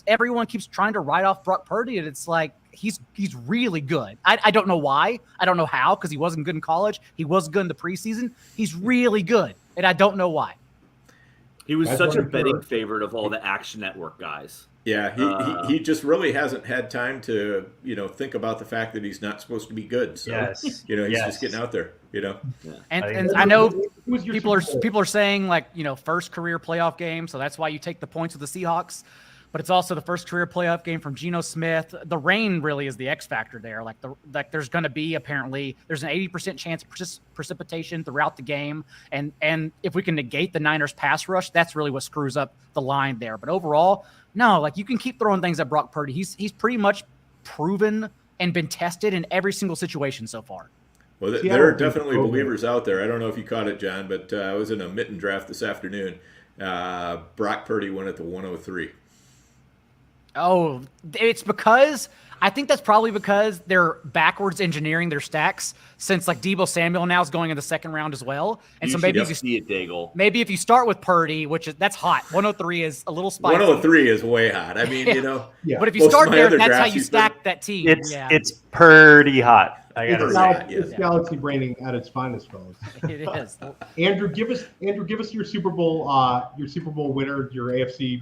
everyone keeps trying to write off Brock Purdy, and it's like he's really good. I don't know why. I don't know how, because he wasn't good in college. He was good in the preseason. He's really good, and I don't know why. He was such a betting favorite of all the Action Network guys. Yeah, he just really hasn't had time to, think about the fact that he's not supposed to be good. So, he's just getting out there, Yeah. And I know people are saying first career playoff game, so that's why you take the points with the Seahawks. But it's also the first career playoff game from Geno Smith. The rain really is the X factor there. There's going to be there's an 80% chance of precipitation throughout the game, and if we can negate the Niners pass rush, that's really what screws up the line there. But overall, no, you can keep throwing things at Brock Purdy. He's pretty much proven and been tested in every single situation so far. Well, there are definitely believers out there. I don't know if you caught it, John, but I was in a mitten draft this afternoon. Brock Purdy went at the 103. Oh, I think that's probably because they're backwards engineering their stacks, since Deebo Samuel now is going in the second round as well. And so maybe maybe if you start with Purdy, that's hot. 103 is a little spicy. 103 is way hot. I mean, But if you start there, that's how you stack that team. It's pretty hot. It's galaxy braining at its finest, fellas. It is. Andrew, give us your Super Bowl winner, your AFC.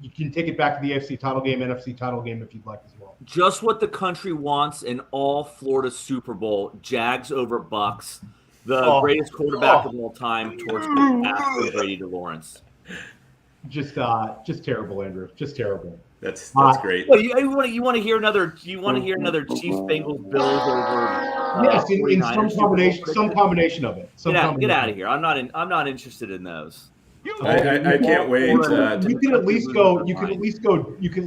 You can take it back to the AFC title game, NFC title game if you'd like as well. Just what the country wants in all Florida Super Bowl. Jags over Bucks. The greatest quarterback of all time towards the Brady to Lawrence. Just terrible, Andrew. Just terrible. That's great. Well, you want to hear another Chiefs Bengals Bills over? Yes, in some combination of it. Get out of here. I'm not interested in those. I can't wait. You can at least go. You can at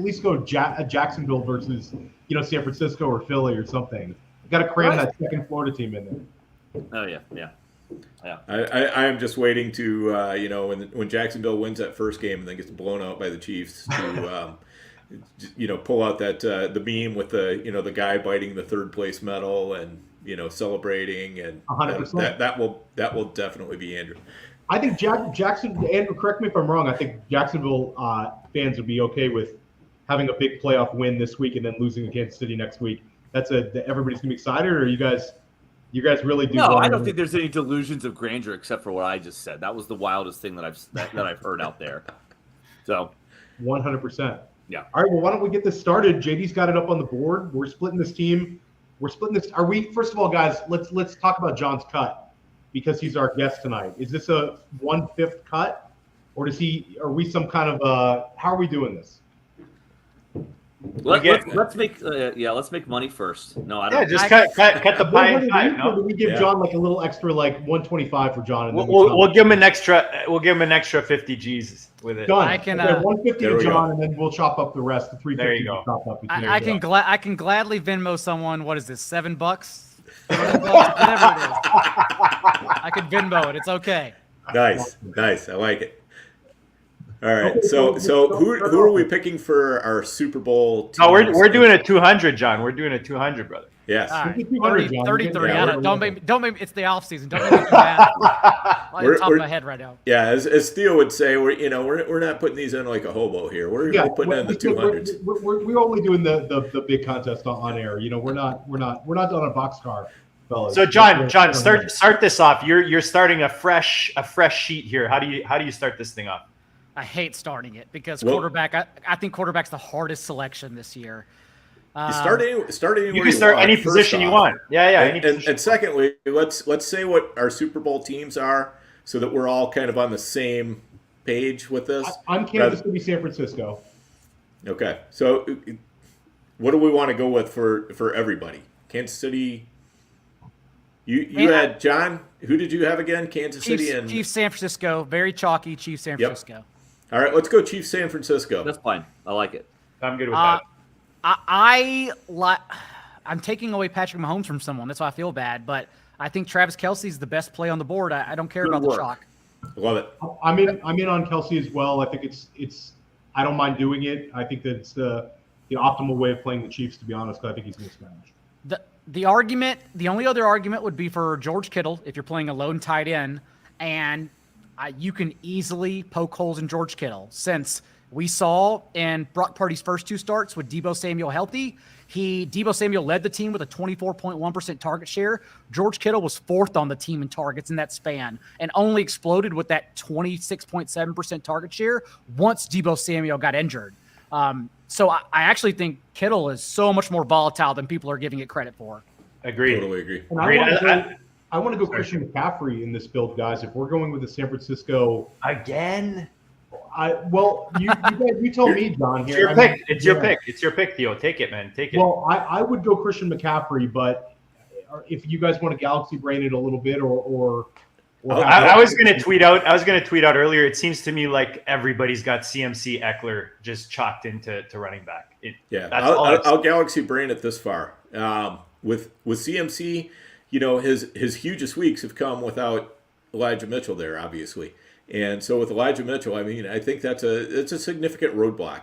least go. Jacksonville versus San Francisco or Philly or something. You got to cram that second Florida team in there. Oh yeah. I am just waiting to when Jacksonville wins that first game and then gets blown out by the Chiefs to pull out that the meme with the guy biting the third place medal and celebrating, and 100%. that will definitely be Andrew. I think Jackson. Andrew, correct me if I'm wrong. I think Jacksonville fans would be okay with having a big playoff win this week and then losing to Kansas City next week. Everybody's gonna be excited, or you guys really do? No, I don't think there's any delusions of grandeur except for what I just said. That was the wildest thing that I've heard out there. So, 100%. Yeah. All right. Well, why don't we get this started? JD's got it up on the board. We're splitting this team. Are we? First of all, guys, let's talk about John's cut because he's our guest tonight. Is this a 1/5 cut, or are we some kind of how are we doing this? Let's make money first. No, I don't. Yeah, just cut the pie in five. Or do we give John like a little extra, like 125 for John? And then we'll give him an extra. We'll give him an extra 50 G's with it. Done. I can 150 to John, and then we'll chop up the rest. The 350. There you go. Chop up I can gladly Venmo someone. What is this? $7? $7, whatever it is. I can Venmo it. It's okay. Nice. I like it. All right. So who are we picking for our Super Bowl team? No, we're doing a 200, John. We're doing a 200, brother. Yes. All right. 33. Don't make me. It's the off season. Don't make me mad. On top of my head right now. Yeah, as Theo would say, we're not putting these in like a hobo here. We're putting in the 200s. We're only doing the big contest on air. We're not on a boxcar, fellas. So John, start this off. You're starting a fresh sheet here. How do you start this thing off? I hate starting it because quarterback. I think quarterback's the hardest selection this year. You start anywhere you can start any position you want. Yeah. And secondly, let's say what our Super Bowl teams are, so that we're all kind of on the same page with this. I'm Kansas City, San Francisco. Okay, so what do we want to go with for everybody? Kansas City. You had John. Who did you have again? Kansas City and Chiefs San Francisco. Very chalky. Chiefs San Francisco. All right, let's go Chiefs San Francisco. That's fine. I like it. I'm good with that. I'm taking away Patrick Mahomes from someone. That's why I feel bad. But I think Travis Kelce's the best play on the board. I don't care about the chalk. Love it. I'm in on Kelce as well. I think it's. I don't mind doing it. I think that it's the optimal way of playing the Chiefs. To be honest, I think he's going to smash. The only other argument would be for George Kittle if you're playing a lone tight end, and you can easily poke holes in George Kittle since we saw in Brock Purdy's first two starts with Deebo Samuel healthy. Deebo Samuel led the team with a 24.1% target share. George Kittle was fourth on the team in targets in that span and only exploded with that 26.7% target share once Deebo Samuel got injured. So I actually think Kittle is so much more volatile than people are giving it credit for. Agreed. Totally agree. And I want to go Christian McCaffrey in this build, guys. If we're going with the San Francisco again, you told me, John. Here, it's your pick. It's your pick, Theo. Take it, man. Take it. Well, I would go Christian McCaffrey, but if you guys want to galaxy brain it a little bit, I was going to tweet out. Earlier. It seems to me like everybody's got CMC Eckler just chalked into running back. I'll galaxy brain it this far. With CMC, his hugest weeks have come without Elijah Mitchell there, obviously. And so with Elijah Mitchell, I think it's a significant roadblock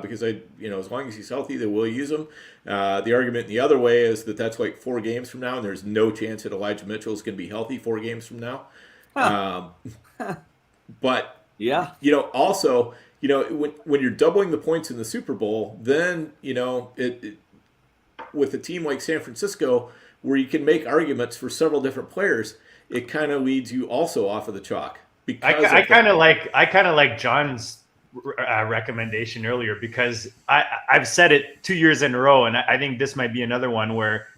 because as long as he's healthy, they will use him. The argument the other way is that's like 4 games from now, and there's no chance that Elijah Mitchell is going to be healthy 4 games from now. But also, when you're doubling the points in the Super Bowl, then with a team like San Francisco, where you can make arguments for several different players, it kind of leads you also off of the chalk. I kind of like John's recommendation earlier, because I've said it 2 years in a row, and I think this might be another one where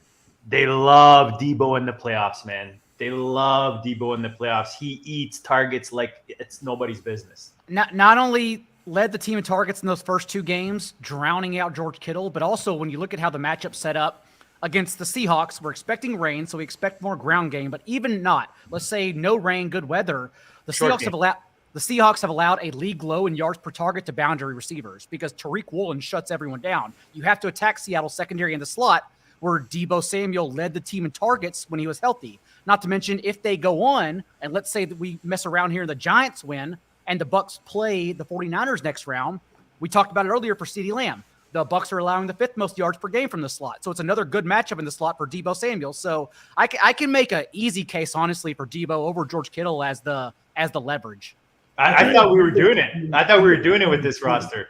they love Debo in the playoffs, man. They love Debo in the playoffs. He eats targets like it's nobody's business. Not only led the team in targets in those first 2 games, drowning out George Kittle, but also when you look at how the matchup set up against the Seahawks, we're expecting rain, so we expect more ground game. But even not, let's say no rain, good weather, the Seahawks have allowed a league low in yards per target to boundary receivers because Tariq Woolen shuts everyone down. You have to attack Seattle's secondary in the slot, where Deebo Samuel led the team in targets when he was healthy. Not to mention, if they go on, and let's say that we mess around here and the Giants win, and the Bucs play the 49ers next round, we talked about it earlier for CeeDee Lamb. The Bucs are allowing the 5th most yards per game from the slot. So it's another good matchup in the slot for Deebo Samuel. So I can make an easy case, honestly, for Deebo over George Kittle as the leverage. I thought we were doing it. I thought we were doing it with this roster.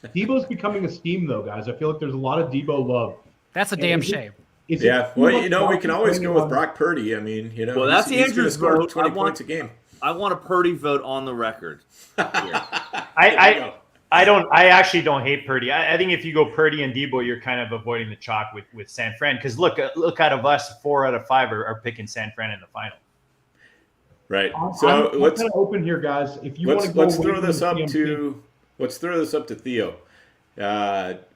Debo's becoming a scheme, though, guys. I feel like there's a lot of Debo love. That's a damn shame. Yeah, well, we can always go with Brock Purdy. I mean, well, that's Andrew's vote. 20 points a game. I want a Purdy vote on the record. I actually don't hate Purdy. I think if you go Purdy and Debo, you're kind of avoiding the chalk with San Fran. Because look out of us, 4 out of 5 are picking San Fran in the final. Right. So let's kind of open here, guys. If you want to go, let's throw this up to Theo.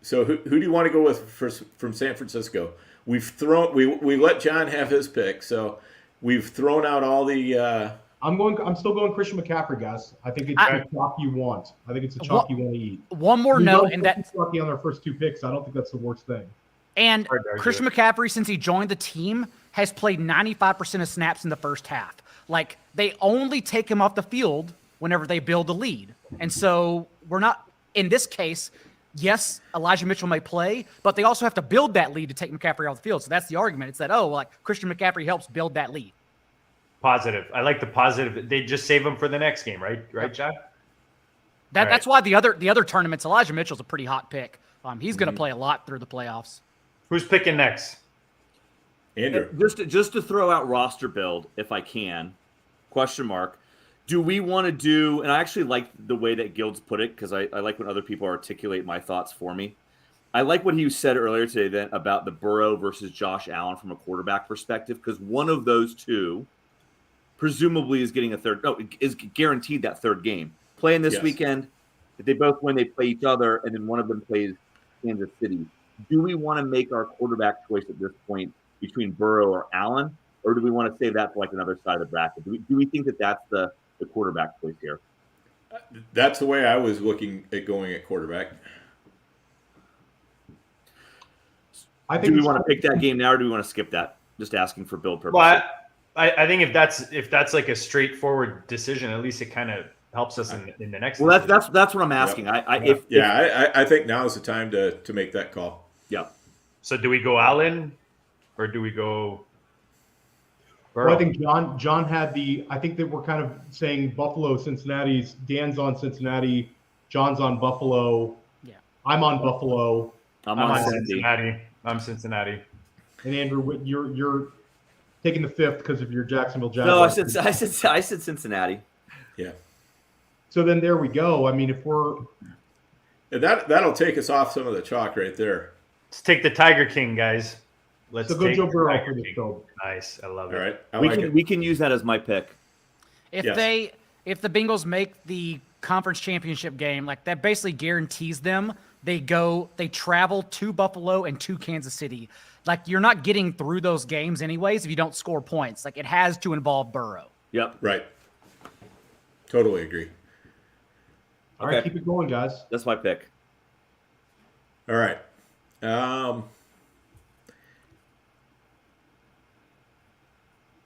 So who do you want to go with from San Francisco? We let John have his pick, so we've thrown out all the. I'm still going Christian McCaffrey, guys. I think it's the chalk you want. I think it's a chalk you want to eat. One more note, and that's lucky on their first 2 picks. I don't think that's the worst thing. And Christian McCaffrey, since he joined the team, has played 95% of snaps in the first half. Like, they only take him off the field whenever they build a lead. And so we're not, in this case, yes, Elijah Mitchell may play, but they also have to build that lead to take McCaffrey off the field. So that's the argument. It's that, Christian McCaffrey helps build that lead. Positive. I like the positive. They just save him for the next game, right? Right, John? That's why the other tournaments, Elijah Mitchell's a pretty hot pick. He's going to play a lot through the playoffs. Who's picking next? Andrew. Just to throw out roster build, if I can, question mark. Do we want to do, and I actually like the way that Guilds put it, because I like when other people articulate my thoughts for me. I like what he said earlier today then about the Burrow versus Josh Allen from a quarterback perspective, because one of those two presumably is guaranteed that 3rd game. Playing this weekend, if they both win, they play each other, and then one of them plays Kansas City. Do we want to make our quarterback choice at this point between Burrow or Allen, or do we want to save that for like another side of the bracket? Do we think that that's the quarterback choice here? That's the way I was looking at going at quarterback. Do we want to pick that game now, or do we want to skip that? Just asking for build purposes. Well, I think if that's like a straightforward decision, at least it kind of helps us in the next. Well, that's what I'm asking. Yep. I think now is the time to make that call. Yeah. So do we go Allen, or do we go Burrow? Well, I think John had I think that we're kind of saying Buffalo, Cincinnati's. Dan's on Cincinnati. John's on Buffalo. Yeah. I'm on Buffalo. I'm on Cincinnati. I'm Cincinnati. And Andrew, you're taking the 5th because of your Jacksonville Jaguars. No, I said Cincinnati. Yeah. So then there we go. I mean, if we're that'll take us off some of the chalk right there. Let's take the Tiger King, guys. Let's go Joe Burrow for this build. Nice, I love it. All right, we can use that as my pick. If the Bengals make the conference championship game, like that basically guarantees them they travel to Buffalo and to Kansas City. Like, you're not getting through those games anyways if you don't score points. Like, it has to involve Burrow. Yep. Right. Totally agree. All right, keep it going, guys. That's my pick. All right. And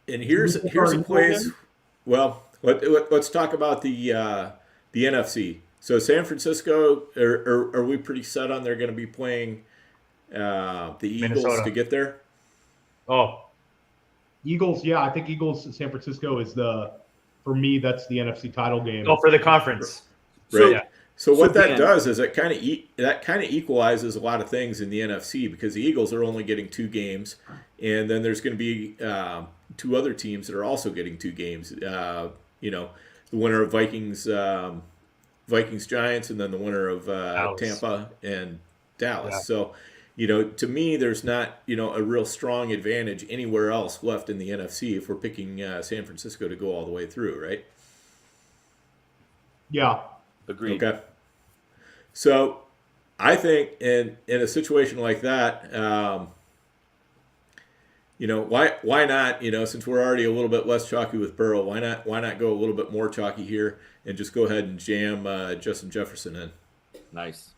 here's a place. Well, let's talk about the NFC. So San Francisco, are we pretty set on they're going to be playing the Eagles Minnesota to get there? Oh, Eagles, yeah, I think Eagles San Francisco is for me, that's the NFC title game. Oh, for the conference. Right. So what that does is it kind of equalizes a lot of things in the NFC, because the Eagles are only getting 2 games, and then there's going to be 2 other teams that are also getting 2 games. The winner of Vikings Vikings Giants, and then the winner of Tampa and Dallas. Yeah. So, to me, there's not, a real strong advantage anywhere else left in the NFC if we're picking San Francisco to go all the way through, right? Yeah. Agreed. Okay. So I think in a situation like that, why not, since we're already a little bit less chalky with Burrow, why not go a little bit more chalky here and just go ahead and jam Justin Jefferson in? Nice.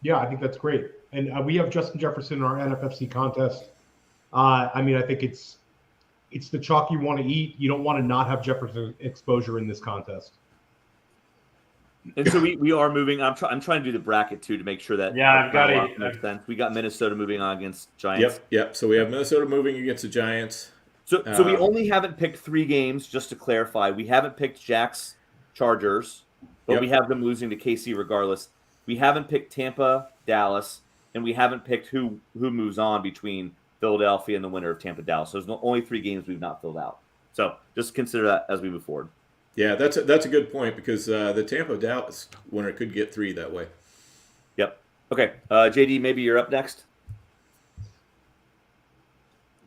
Yeah, I think that's great. And we have Justin Jefferson in our NFFC contest. I think it's the chalk you want to eat. You don't want to not have Jefferson exposure in this contest. And so we are moving. I'm trying to do the bracket too to make sure that I've got it. We got Minnesota moving on against Giants. Yep. So we have Minnesota moving against the Giants. So we only haven't picked 3 games. Just to clarify, we haven't picked Jack's Chargers, but we have them losing to KC regardless. We haven't picked Tampa, Dallas, and we haven't picked who moves on between Philadelphia and the winner of Tampa, Dallas. So there's only 3 games we've not filled out. So just consider that as we move forward. Yeah, that's a good point because the Tampa Dallas winner could get 3 that way. Yep. Okay, JD, maybe you're up next.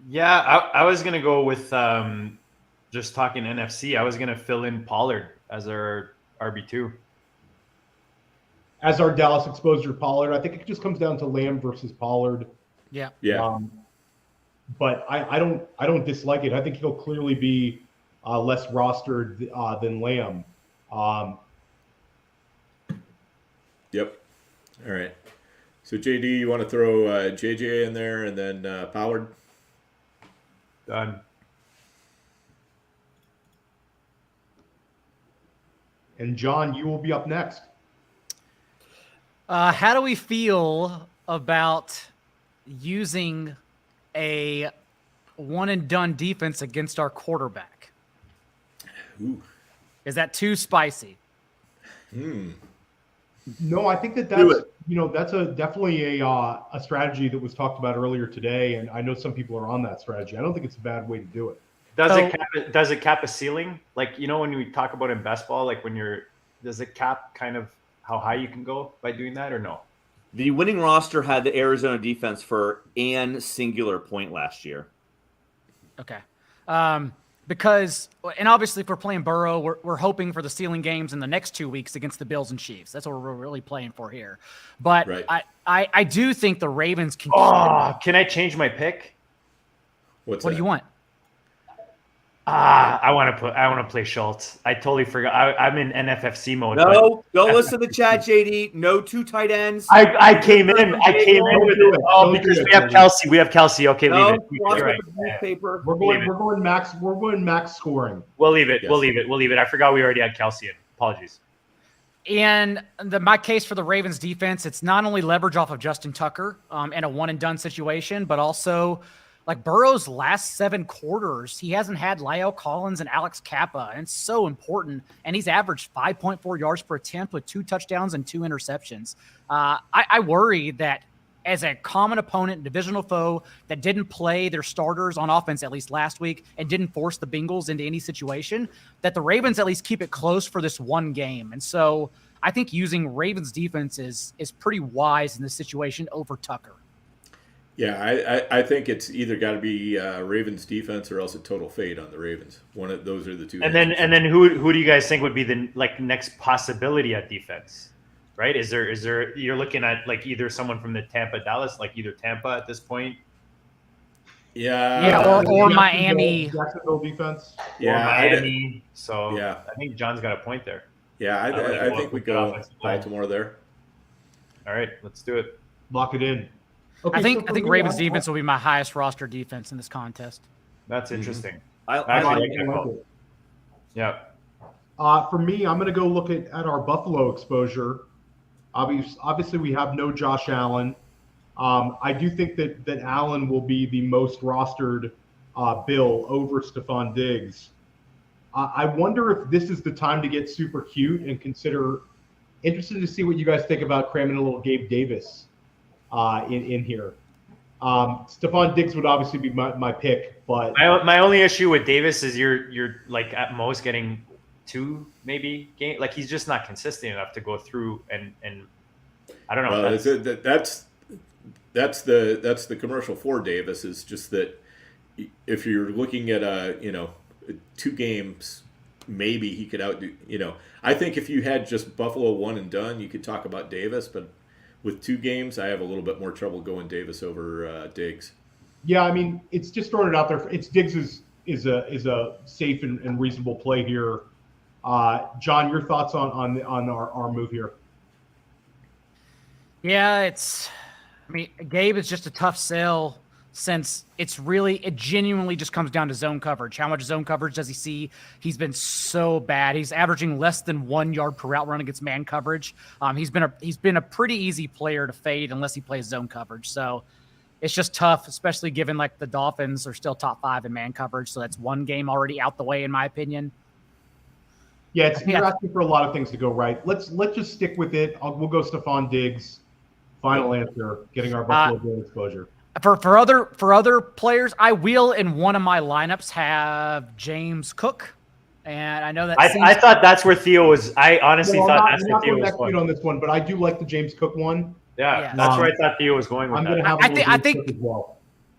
Yeah, I was gonna go with just talking NFC. I was gonna fill in Pollard as our RB2. As our Dallas exposure, Pollard. I think it just comes down to Lamb versus Pollard. Yeah. Yeah. But I don't dislike it. I think he'll clearly be less rostered than Lamb. Yep. All right. So JD, you want to throw JJ in there and then Pollard? Done. And John, you will be up next. How do we feel about using a one and done defense against our quarterback? Ooh. Is that too spicy? No, I think that's definitely a strategy that was talked about earlier today, and I know some people are on that strategy. I don't think it's a bad way to do it. Does it cap a ceiling? Like, when we talk about in best ball, like does it cap kind of how high you can go by doing that or no? The winning roster had the Arizona defense for an singular point last year. Okay. Because, and obviously if we're playing Burrow, we're hoping for the ceiling games in the next 2 weeks against the Bills and Chiefs. That's what we're really playing for here. But right. I do think the Ravens can. Can I change my pick? What do you want? I want to play Schultz. I totally forgot. I'm in NFFC mode. No, don't listen to the chat, JD. No 2 tight ends. I came in with it. Oh, because we have Kelsey. We have Kelsey. Okay, leave it. You're right. We're going max. We're going max scoring. We'll leave it. Yes. We'll leave it. I forgot we already had Kelsey in. Apologies. And my case for the Ravens defense, it's not only leverage off of Justin Tucker in a one and done situation, but also like Burrow's last 7 quarters, he hasn't had La'el Collins and Alex Kappa, and it's so important. And he's averaged 5.4 yards per attempt with 2 touchdowns and 2 interceptions. I worry that as a common opponent, divisional foe that didn't play their starters on offense at least last week and didn't force the Bengals into any situation, that the Ravens at least keep it close for this one game. And so I think using Ravens defense is pretty wise in this situation over Tucker. Yeah, I think it's either got to be Ravens defense or else a total fade on the Ravens. One of those are the 2. And then who do you guys think would be the next possibility at defense? Right? Is there you're looking at like either someone from the Tampa Dallas, like either Tampa at this point? Yeah, or Miami. Jacksonville defense. Yeah, or Miami. So yeah, I think John's got a point there. Yeah, I think we go Baltimore there. All right, let's do it. Lock it in. Okay, I think Ravens defense will be my highest roster defense in this contest. That's interesting. I like it. Yeah. For me, I'm going to go look at our Buffalo exposure. Obviously, we have no Josh Allen. I do think that Allen will be the most rostered Bill over Stephon Diggs. I wonder if this is the time to get super cute and consider. Interested to see what you guys think about cramming a little Gabe Davis in here. Stephon Diggs would obviously be my pick, but my only issue with Davis is you're like at most getting 2 maybe game. Like he's just not consistent enough to go through and I don't know. That's the commercial for Davis, is just that if you're looking at 2 games, maybe he could outdo. I think if you had just Buffalo one and done, you could talk about Davis, but with 2 games, I have a little bit more trouble going Davis over Diggs. Yeah, I mean, it's just throwing it out there. It's Diggs is a safe and reasonable play here. John, your thoughts on our move here? Yeah, Gabe is just a tough sell since it genuinely just comes down to zone coverage. How much zone coverage does he see? He's been so bad. He's averaging less than 1 yard per route run against man coverage. He's been a pretty easy player to fade unless he plays zone coverage. So it's just tough, especially given like the Dolphins are still top 5 in man coverage. So that's 1 game already out the way, in my opinion. Yeah, you're asking for a lot of things to go right. Let's just stick with it. We'll go Stephon Diggs. Final answer, getting our Buffalo Bill exposure. For other players, I will in one of my lineups have James Cook, and I know that I thought that's where Theo was. I honestly thought that's where Theo was going on this one, but I do like the James Cook one. Yeah, that's where I thought Theo was going with that.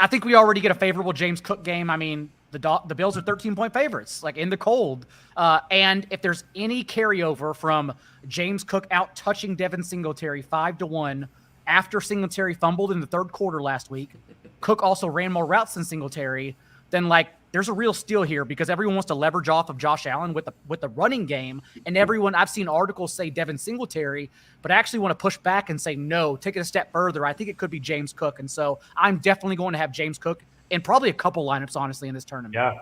I think we already get a favorable James Cook game. I mean, the Bills are 13-point favorites, like in the cold. And if there's any carryover from James Cook out touching Devin Singletary 5-1 after Singletary fumbled in the 3rd quarter last week, Cook also ran more routes than Singletary, then like there's a real steal here because everyone wants to leverage off of Josh Allen with the running game. And I've seen articles say Devin Singletary, but I actually want to push back and say, no, take it a step further. I think it could be James Cook. And so I'm definitely going to have James Cook in probably a couple lineups, honestly, in this tournament. Yeah.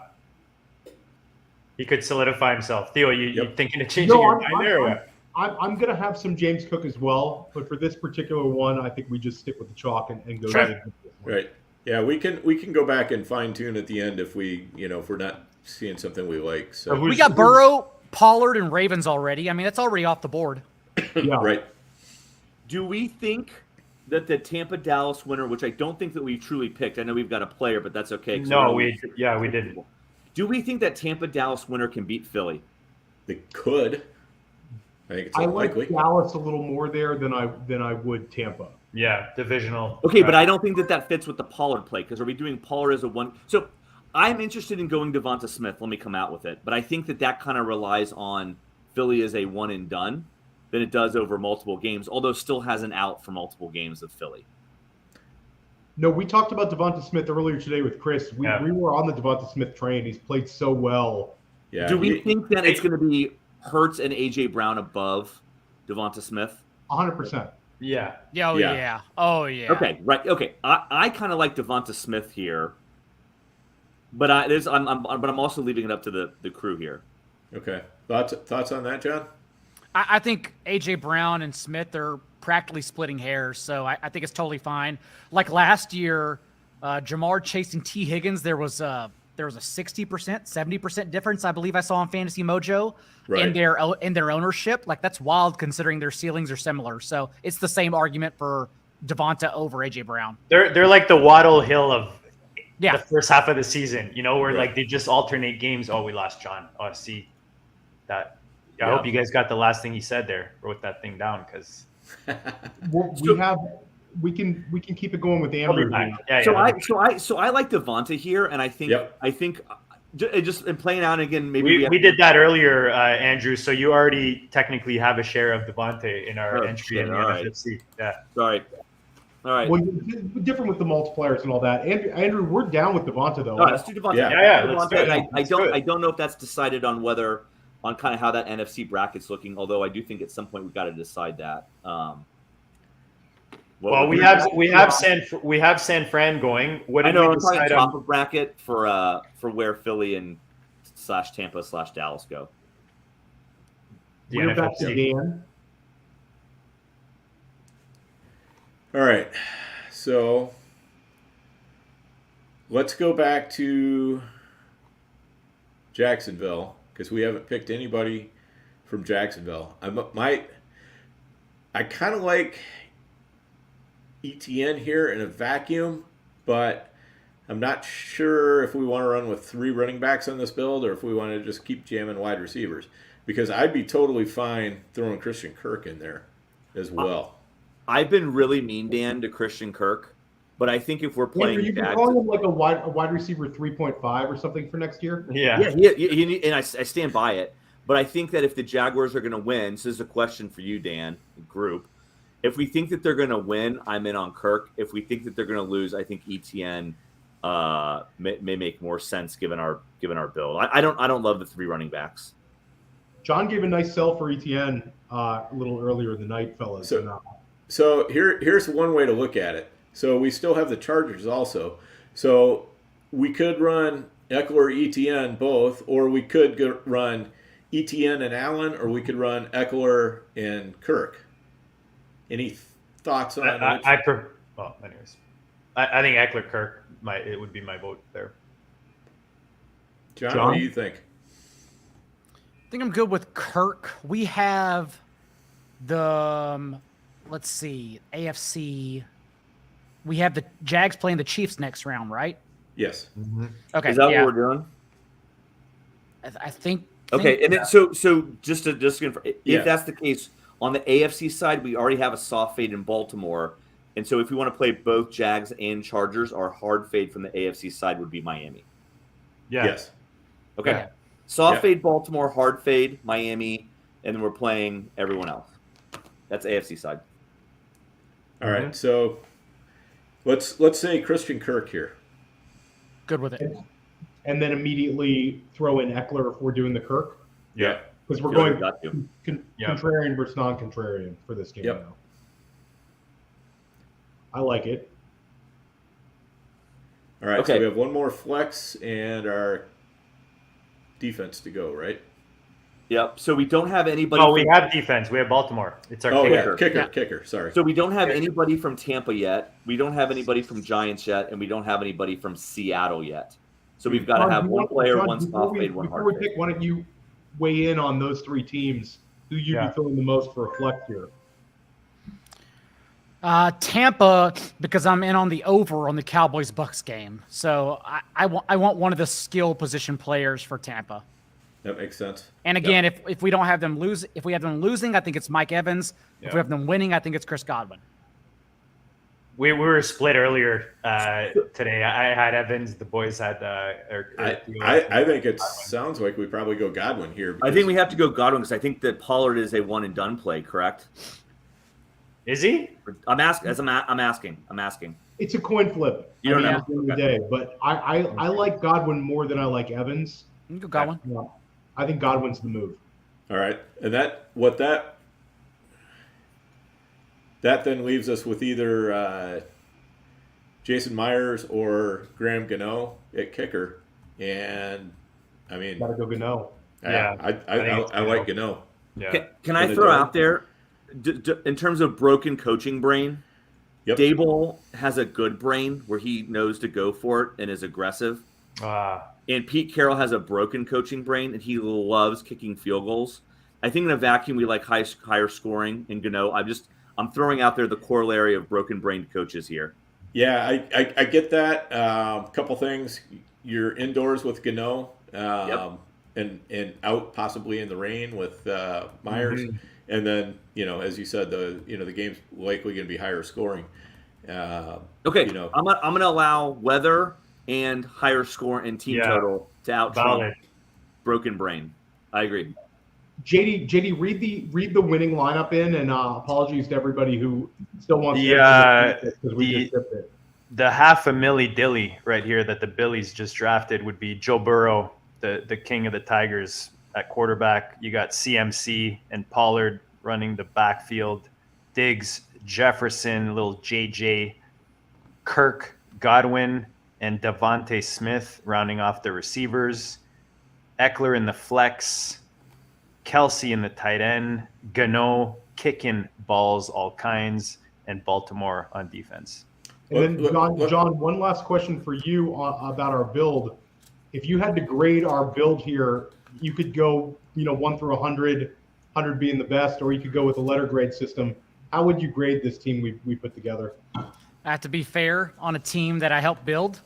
He could solidify himself. Theo, you thinking of changing your mind there? Or what? I'm going to have some James Cook as well, but for this particular one, I think we just stick with the chalk and go. Sure. Right. Yeah, we can go back and fine tune at the end if if we're not seeing something we like. So we got Burrow, Pollard, and Ravens already. I mean, that's already off the board. Yeah. Right. Do we think that the Tampa Dallas winner, which I don't think that we truly picked, I know we've got a player, but that's okay. No, we didn't. Do we think that Tampa Dallas winner can beat Philly? They could. I think it's unlikely. I like Dallas a little more there than I would Tampa. Yeah, divisional. Okay, but I don't think that fits with the Pollard play because are we doing Pollard as a one? So I'm interested in going Devonta Smith. Let me come out with it. But I think that kind of relies on Philly as a one and done than it does over multiple games, although still has an out for multiple games of Philly. No, we talked about Devonta Smith earlier today with Chris. We were on the Devonta Smith train. He's played so well. Yeah. Do we think that it's going to be Hurts and A.J. Brown above Devonta Smith? 100%. Yeah. Oh, yeah. Okay, right. Okay, I kind of like Devonta Smith here, but I'm also leaving it up to the crew here. Okay. Thoughts on that, John? I think A.J. Brown and Smith are practically splitting hairs, so I think it's totally fine. Like last year, Jamar chasing T. Higgins, there was a 60%, 70% difference, I believe I saw on Fantasy Mojo in their ownership. Like that's wild considering their ceilings are similar. So it's the same argument for Devonta over AJ Brown. They're like the Waddle Hill of the first half of the season, where like they just alternate games. Oh, we lost John. Oh, see that. I hope you guys got the last thing he said there. Wrote that thing down because we can keep it going with Andrew. So I like Devonta here, and I think just in playing out again. Maybe we did that earlier, Andrew. So you already technically have a share of Devonta in our entry in the FFPC. Yeah. Sorry. All right. Well, different with the multipliers and all that. Andrew, we're down with Devonta though. Let's do Devonta. Let's do it. I don't know if that's decided on kind of how that NFC bracket's looking. Although I do think at some point we've got to decide that. Well, we have San Fran going. What did we decide on top of bracket for where Philly and /Tampa/Dallas go? We're back to Dan. All right, so let's go back to Jacksonville because we haven't picked anybody from Jacksonville. I kind of like ETN here in a vacuum, but I'm not sure if we want to run with 3 running backs on this build or if we want to just keep jamming wide receivers. because I'd be totally fine throwing Christian Kirk in there as well. I've been really mean, Dan, to Christian Kirk, but I think if we're playing, you've been calling him like a wide receiver 3.5 or something for next year. Yeah, and I stand by it. But I think that if the Jaguars are going to win, this is a question for you, Dan, group. If we think that they're going to win, I'm in on Kirk. If we think that they're going to lose, I think ETN may make more sense given our build. I don't love the 3 running backs. John gave a nice sell for ETN a little earlier in the night, fellas. So here's one way to look at it. So we still have the Chargers also. So we could run Eckler, ETN both, or we could run ETN and Allen, or we could run Eckler and Kirk. Any thoughts on that? I think Eckler Kirk it would be my vote there. John, what do you think? I think I'm good with Kirk. We have the let's see, AFC. We have the Jags playing the Chiefs next round, right? Yes. Mm-hmm. Okay. Is that what we're doing? I think. Okay, and then, so just to if that's the case, on the AFC side, we already have a soft fade in Baltimore, and so if we want to play both Jags and Chargers, our hard fade from the AFC side would be Miami. Yeah. Yes. Okay. Yeah. Soft fade Baltimore, hard fade Miami, and then we're playing everyone else. That's AFC side. All right. So let's say Christian Kirk here. Good with it. And then immediately throw in Eckler if we're doing the Kirk. Yeah. Because we're going contrarian versus non-contrarian for this game now. I like it. All right. So we have one more flex and our defense to go, right? Yep. So we don't have anybody. Oh, we have defense. We have Baltimore. It's our kicker. Kicker. Sorry. So we don't have anybody from Tampa yet. We don't have anybody from Giants yet, and we don't have anybody from Seattle yet. So we've got to have one player, one soft fade, one hard fade. Before we pick, why don't you weigh in on those 3 teams? Who you'd be feeling the most for a flex here? Tampa, because I'm in on the over on the Cowboys-Bucks game. So I want one of the skill position players for Tampa. That makes sense. And again, if we don't have them if we have them losing, I think it's Mike Evans. If we have them winning, I think it's Chris Godwin. We were split earlier today. I had Evans. The boys had. I think it sounds like we probably go Godwin here. I think we have to go Godwin because I think that Pollard is a one and done play. Correct? Is he? I'm asking. It's a coin flip. You don't know. At the end of the day, but I like Godwin more than I like Evans. You can go Godwin. I think Godwin's the move. All right, and that then leaves us with either Jason Myers or Graham Gano at kicker, and I mean, gotta go Gano. I like Gano. Yeah. Can I throw out there, in terms of broken coaching brain? Yep. DAiGLE has a good brain where he knows to go for it and is aggressive. And Pete Carroll has a broken coaching brain and he loves kicking field goals. I think in a vacuum we like higher scoring and Gano. I'm throwing out there the corollary of broken-brained coaches here. Yeah, I get that. A couple things. You're indoors with Gano, and out possibly in the rain with Myers, and then as you said, the game's likely going to be higher scoring. I'm going to allow weather and higher score and team total to out broken brain. I agree. JD, read the winning lineup in, and apologies to everybody who still wants to because we just tipped it. The $500,000 dilly right here that the Billies just drafted would be Joe Burrow, the king of the Tigers at quarterback. You got CMC and Pollard running the backfield. Diggs, Jefferson, little JJ, Kirk, Godwin, and Devontae Smith rounding off the receivers. Eckler in the flex. Kelsey in the tight end, Gano kicking balls all kinds, and Baltimore on defense. And then, John, one last question for you about our build. If you had to grade our build here, you could go, 1 through 100, 100 being the best, or you could go with a letter grade system. How would you grade this team we put together? I have to be fair on a team that I helped build.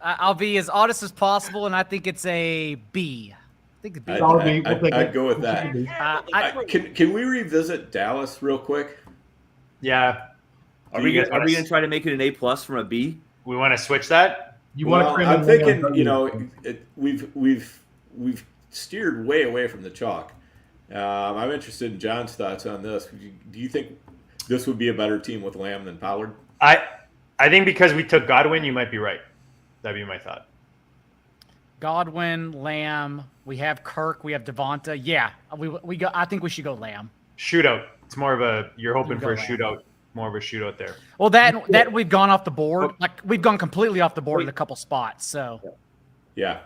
I'll be as honest as possible, and I think it's a B. I think a B. I'd go with that. Can we revisit Dallas real quick? Yeah. Are we going to try to make it an A+ from a B? We want to switch that? I'm thinking, we've steered way away from the chalk. I'm interested in John's thoughts on this. Do you think this would be a better team with Lamb than Pollard? I think because we took Godwin, you might be right. That'd be my thought. Godwin, Lamb. We have Kirk. We have Devonta. Yeah, we go. I think we should go Lamb. Shootout. It's more of a. You're hoping for a shootout. More of a shootout there. Well, that we've gone off the board. Like we've gone completely off the board in a couple spots. So. Yeah.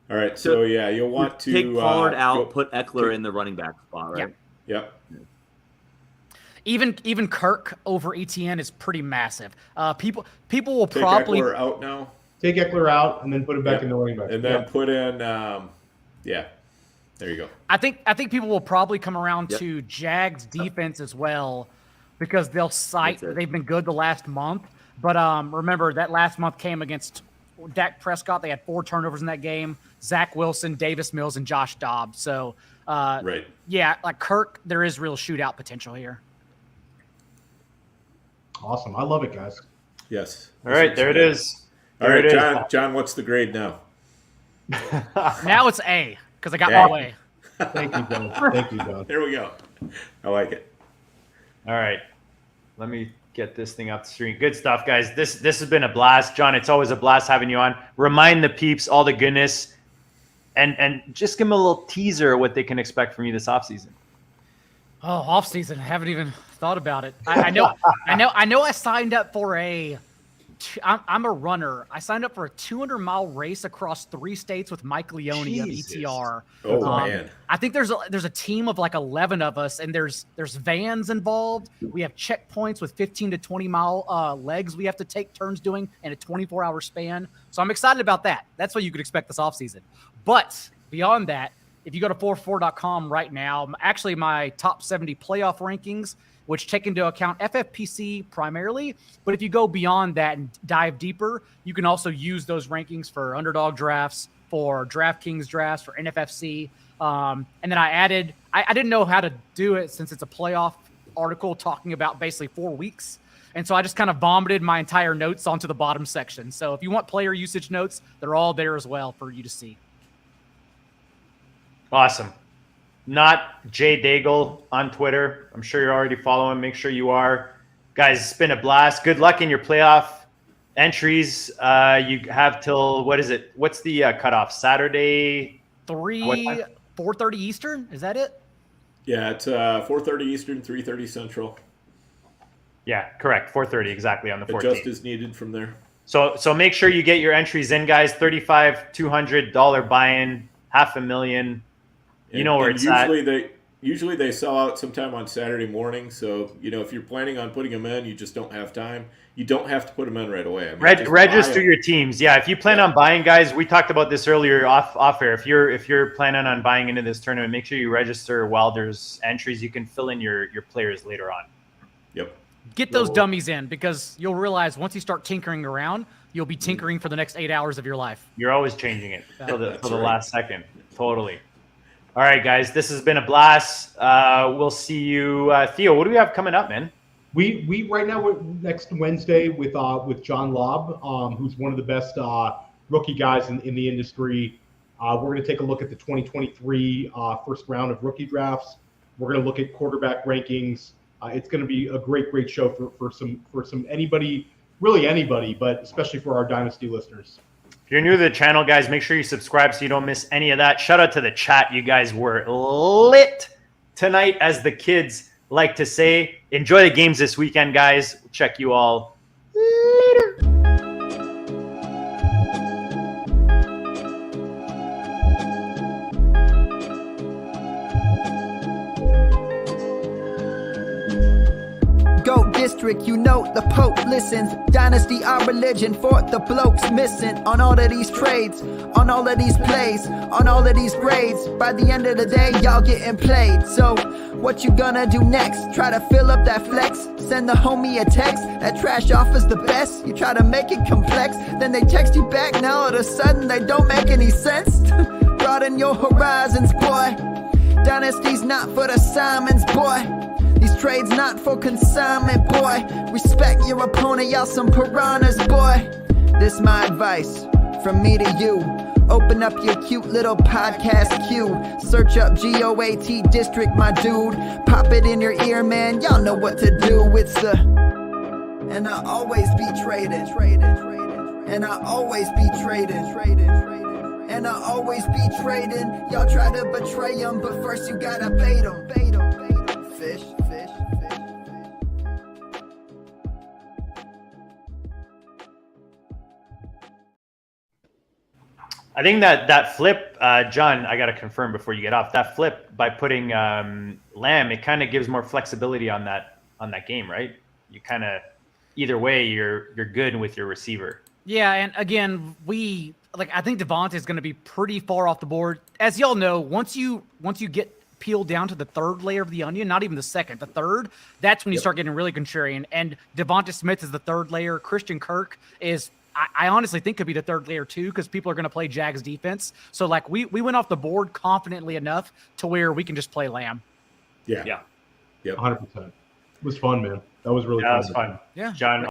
All right. So yeah, you'll want to take Pollard out, put Eckler in the running back spot, right? Yep. Even Kirk over ETN is pretty massive. People will take probably Eckler out now. Take Eckler out and then put him back in the running back. And then put in, there you go. I think people will probably come around to Jags defense as well because they'll cite they've been good the last month. But remember that last month came against Dak Prescott. They had 4 turnovers in that game. Zach Wilson, Davis Mills, and Josh Dobbs. So yeah, like Kirk, there is real shootout potential here. Awesome. I love it, guys. Yes. All right, there it is. All right, John, what's the grade now? Now it's A because I got my way. Thank you, John. Thank you, John. There we go. I like it. All right. Let me get this thing up the screen. Good stuff, guys. This has been a blast. John, it's always a blast having you on. Remind the peeps all the goodness and just give them a little teaser of what they can expect from you this offseason. Oh, offseason. I haven't even thought about it. I know I signed up for I'm a runner. I signed up for a 200-mile race across 3 states with Mike Leone of ETR. Oh, man. I think there's a team of like 11 of us, and there's vans involved. We have checkpoints with 15 to 20-mile legs we have to take turns doing in a 24-hour span. So I'm excited about that. That's what you could expect this offseason. But beyond that, if you go to 4for4.com right now, actually my top 70 playoff rankings, which take into account FFPC primarily. But if you go beyond that and dive deeper, you can also use those rankings for underdog drafts, for DraftKings drafts, for NFFC. And then I didn't know how to do it since it's a playoff article talking about basically 4 weeks. And so I just kind of vomited my entire notes onto the bottom section. So if you want player usage notes, they're all there as well for you to see. Awesome. Not DAiGLE on Twitter. I'm sure you're already following. Make sure you are. Guys, it's been a blast. Good luck in your playoff entries. You have till, what is it? What's the cutoff? Saturday? 4:30 Eastern? Is that it? Yeah, it's 4:30 Eastern, 3:30 Central. Yeah, correct. 4:30 exactly on the 14th. Adjust as needed from there. So make sure you get your entries in, guys. $35, $200 buy-in, $500,000. You know where it's at. Usually they sell out sometime on Saturday morning. So, if you're planning on putting them in, you just don't have time. You don't have to put them in right away. I mean, register your teams. Yeah, if you plan on buying, guys, we talked about this earlier off air. If you're planning on buying into this tournament, make sure you register while there's entries. You can fill in your players later on. Yep. Get those dummies in because you'll realize once you start tinkering around, you'll be tinkering for the next 8 hours of your life. You're always changing it till the last second. Totally. All right, guys, this has been a blast. We'll see you. Theo, what do we have coming up, man? We right now, we're next Wednesday with John Lobb, who's one of the best rookie guys in the industry. We're going to take a look at the 2023 first round of rookie drafts. We're going to look at quarterback rankings. It's going to be a great show for some anybody, really anybody, but especially for our Dynasty listeners. If you're new to the channel, guys, make sure you subscribe so you don't miss any of that. Shout out to the chat. You guys were lit tonight, as the kids like to say. Enjoy the games this weekend, guys. Check you all later. Go District. district, you know the Pope listens. Dynasty, our religion, for the blokes missing. On all of these trades, on all of these plays, on all of these grades. By the end of the day, y'all getting played. So, what you gonna do next? Try to fill up that flex? Send the homie a text? That trash offer's the best? You try to make it complex, then they text you back. Now all of a sudden they don't make any sense. Broaden your horizons, boy. Dynasty's not for the Simons, boy. These trades not for consignment, boy. Respect your opponent, y'all some piranhas, boy. This my advice from me to you. Open up your cute little podcast queue. Search up GOAT District, my dude. Pop it in your ear, man. Y'all know what to do. It's the and I always be traded. And I always be traded. And I always be trading. Y'all try to betray them, but first you gotta bait them. Fish. I think that flip, John, I got to confirm before you get off. That flip by putting Lamb, it kind of gives more flexibility on that game, right? You kind of either way, you're good with your receiver. Yeah, and again, I think Devontae is going to be pretty far off the board. As y'all know, once you get peeled down to the third layer of the onion, not even the second, the third, that's when you start getting really contrarian. And Devonta Smith is the third layer. Christian Kirk is, I honestly think, could be the third layer too, because people are going to play Jags defense. So like we went off the board confidently enough to where we can just play Lamb. Yeah. 100%. It was fun, man. That was really fun. That was fun. Yeah. John,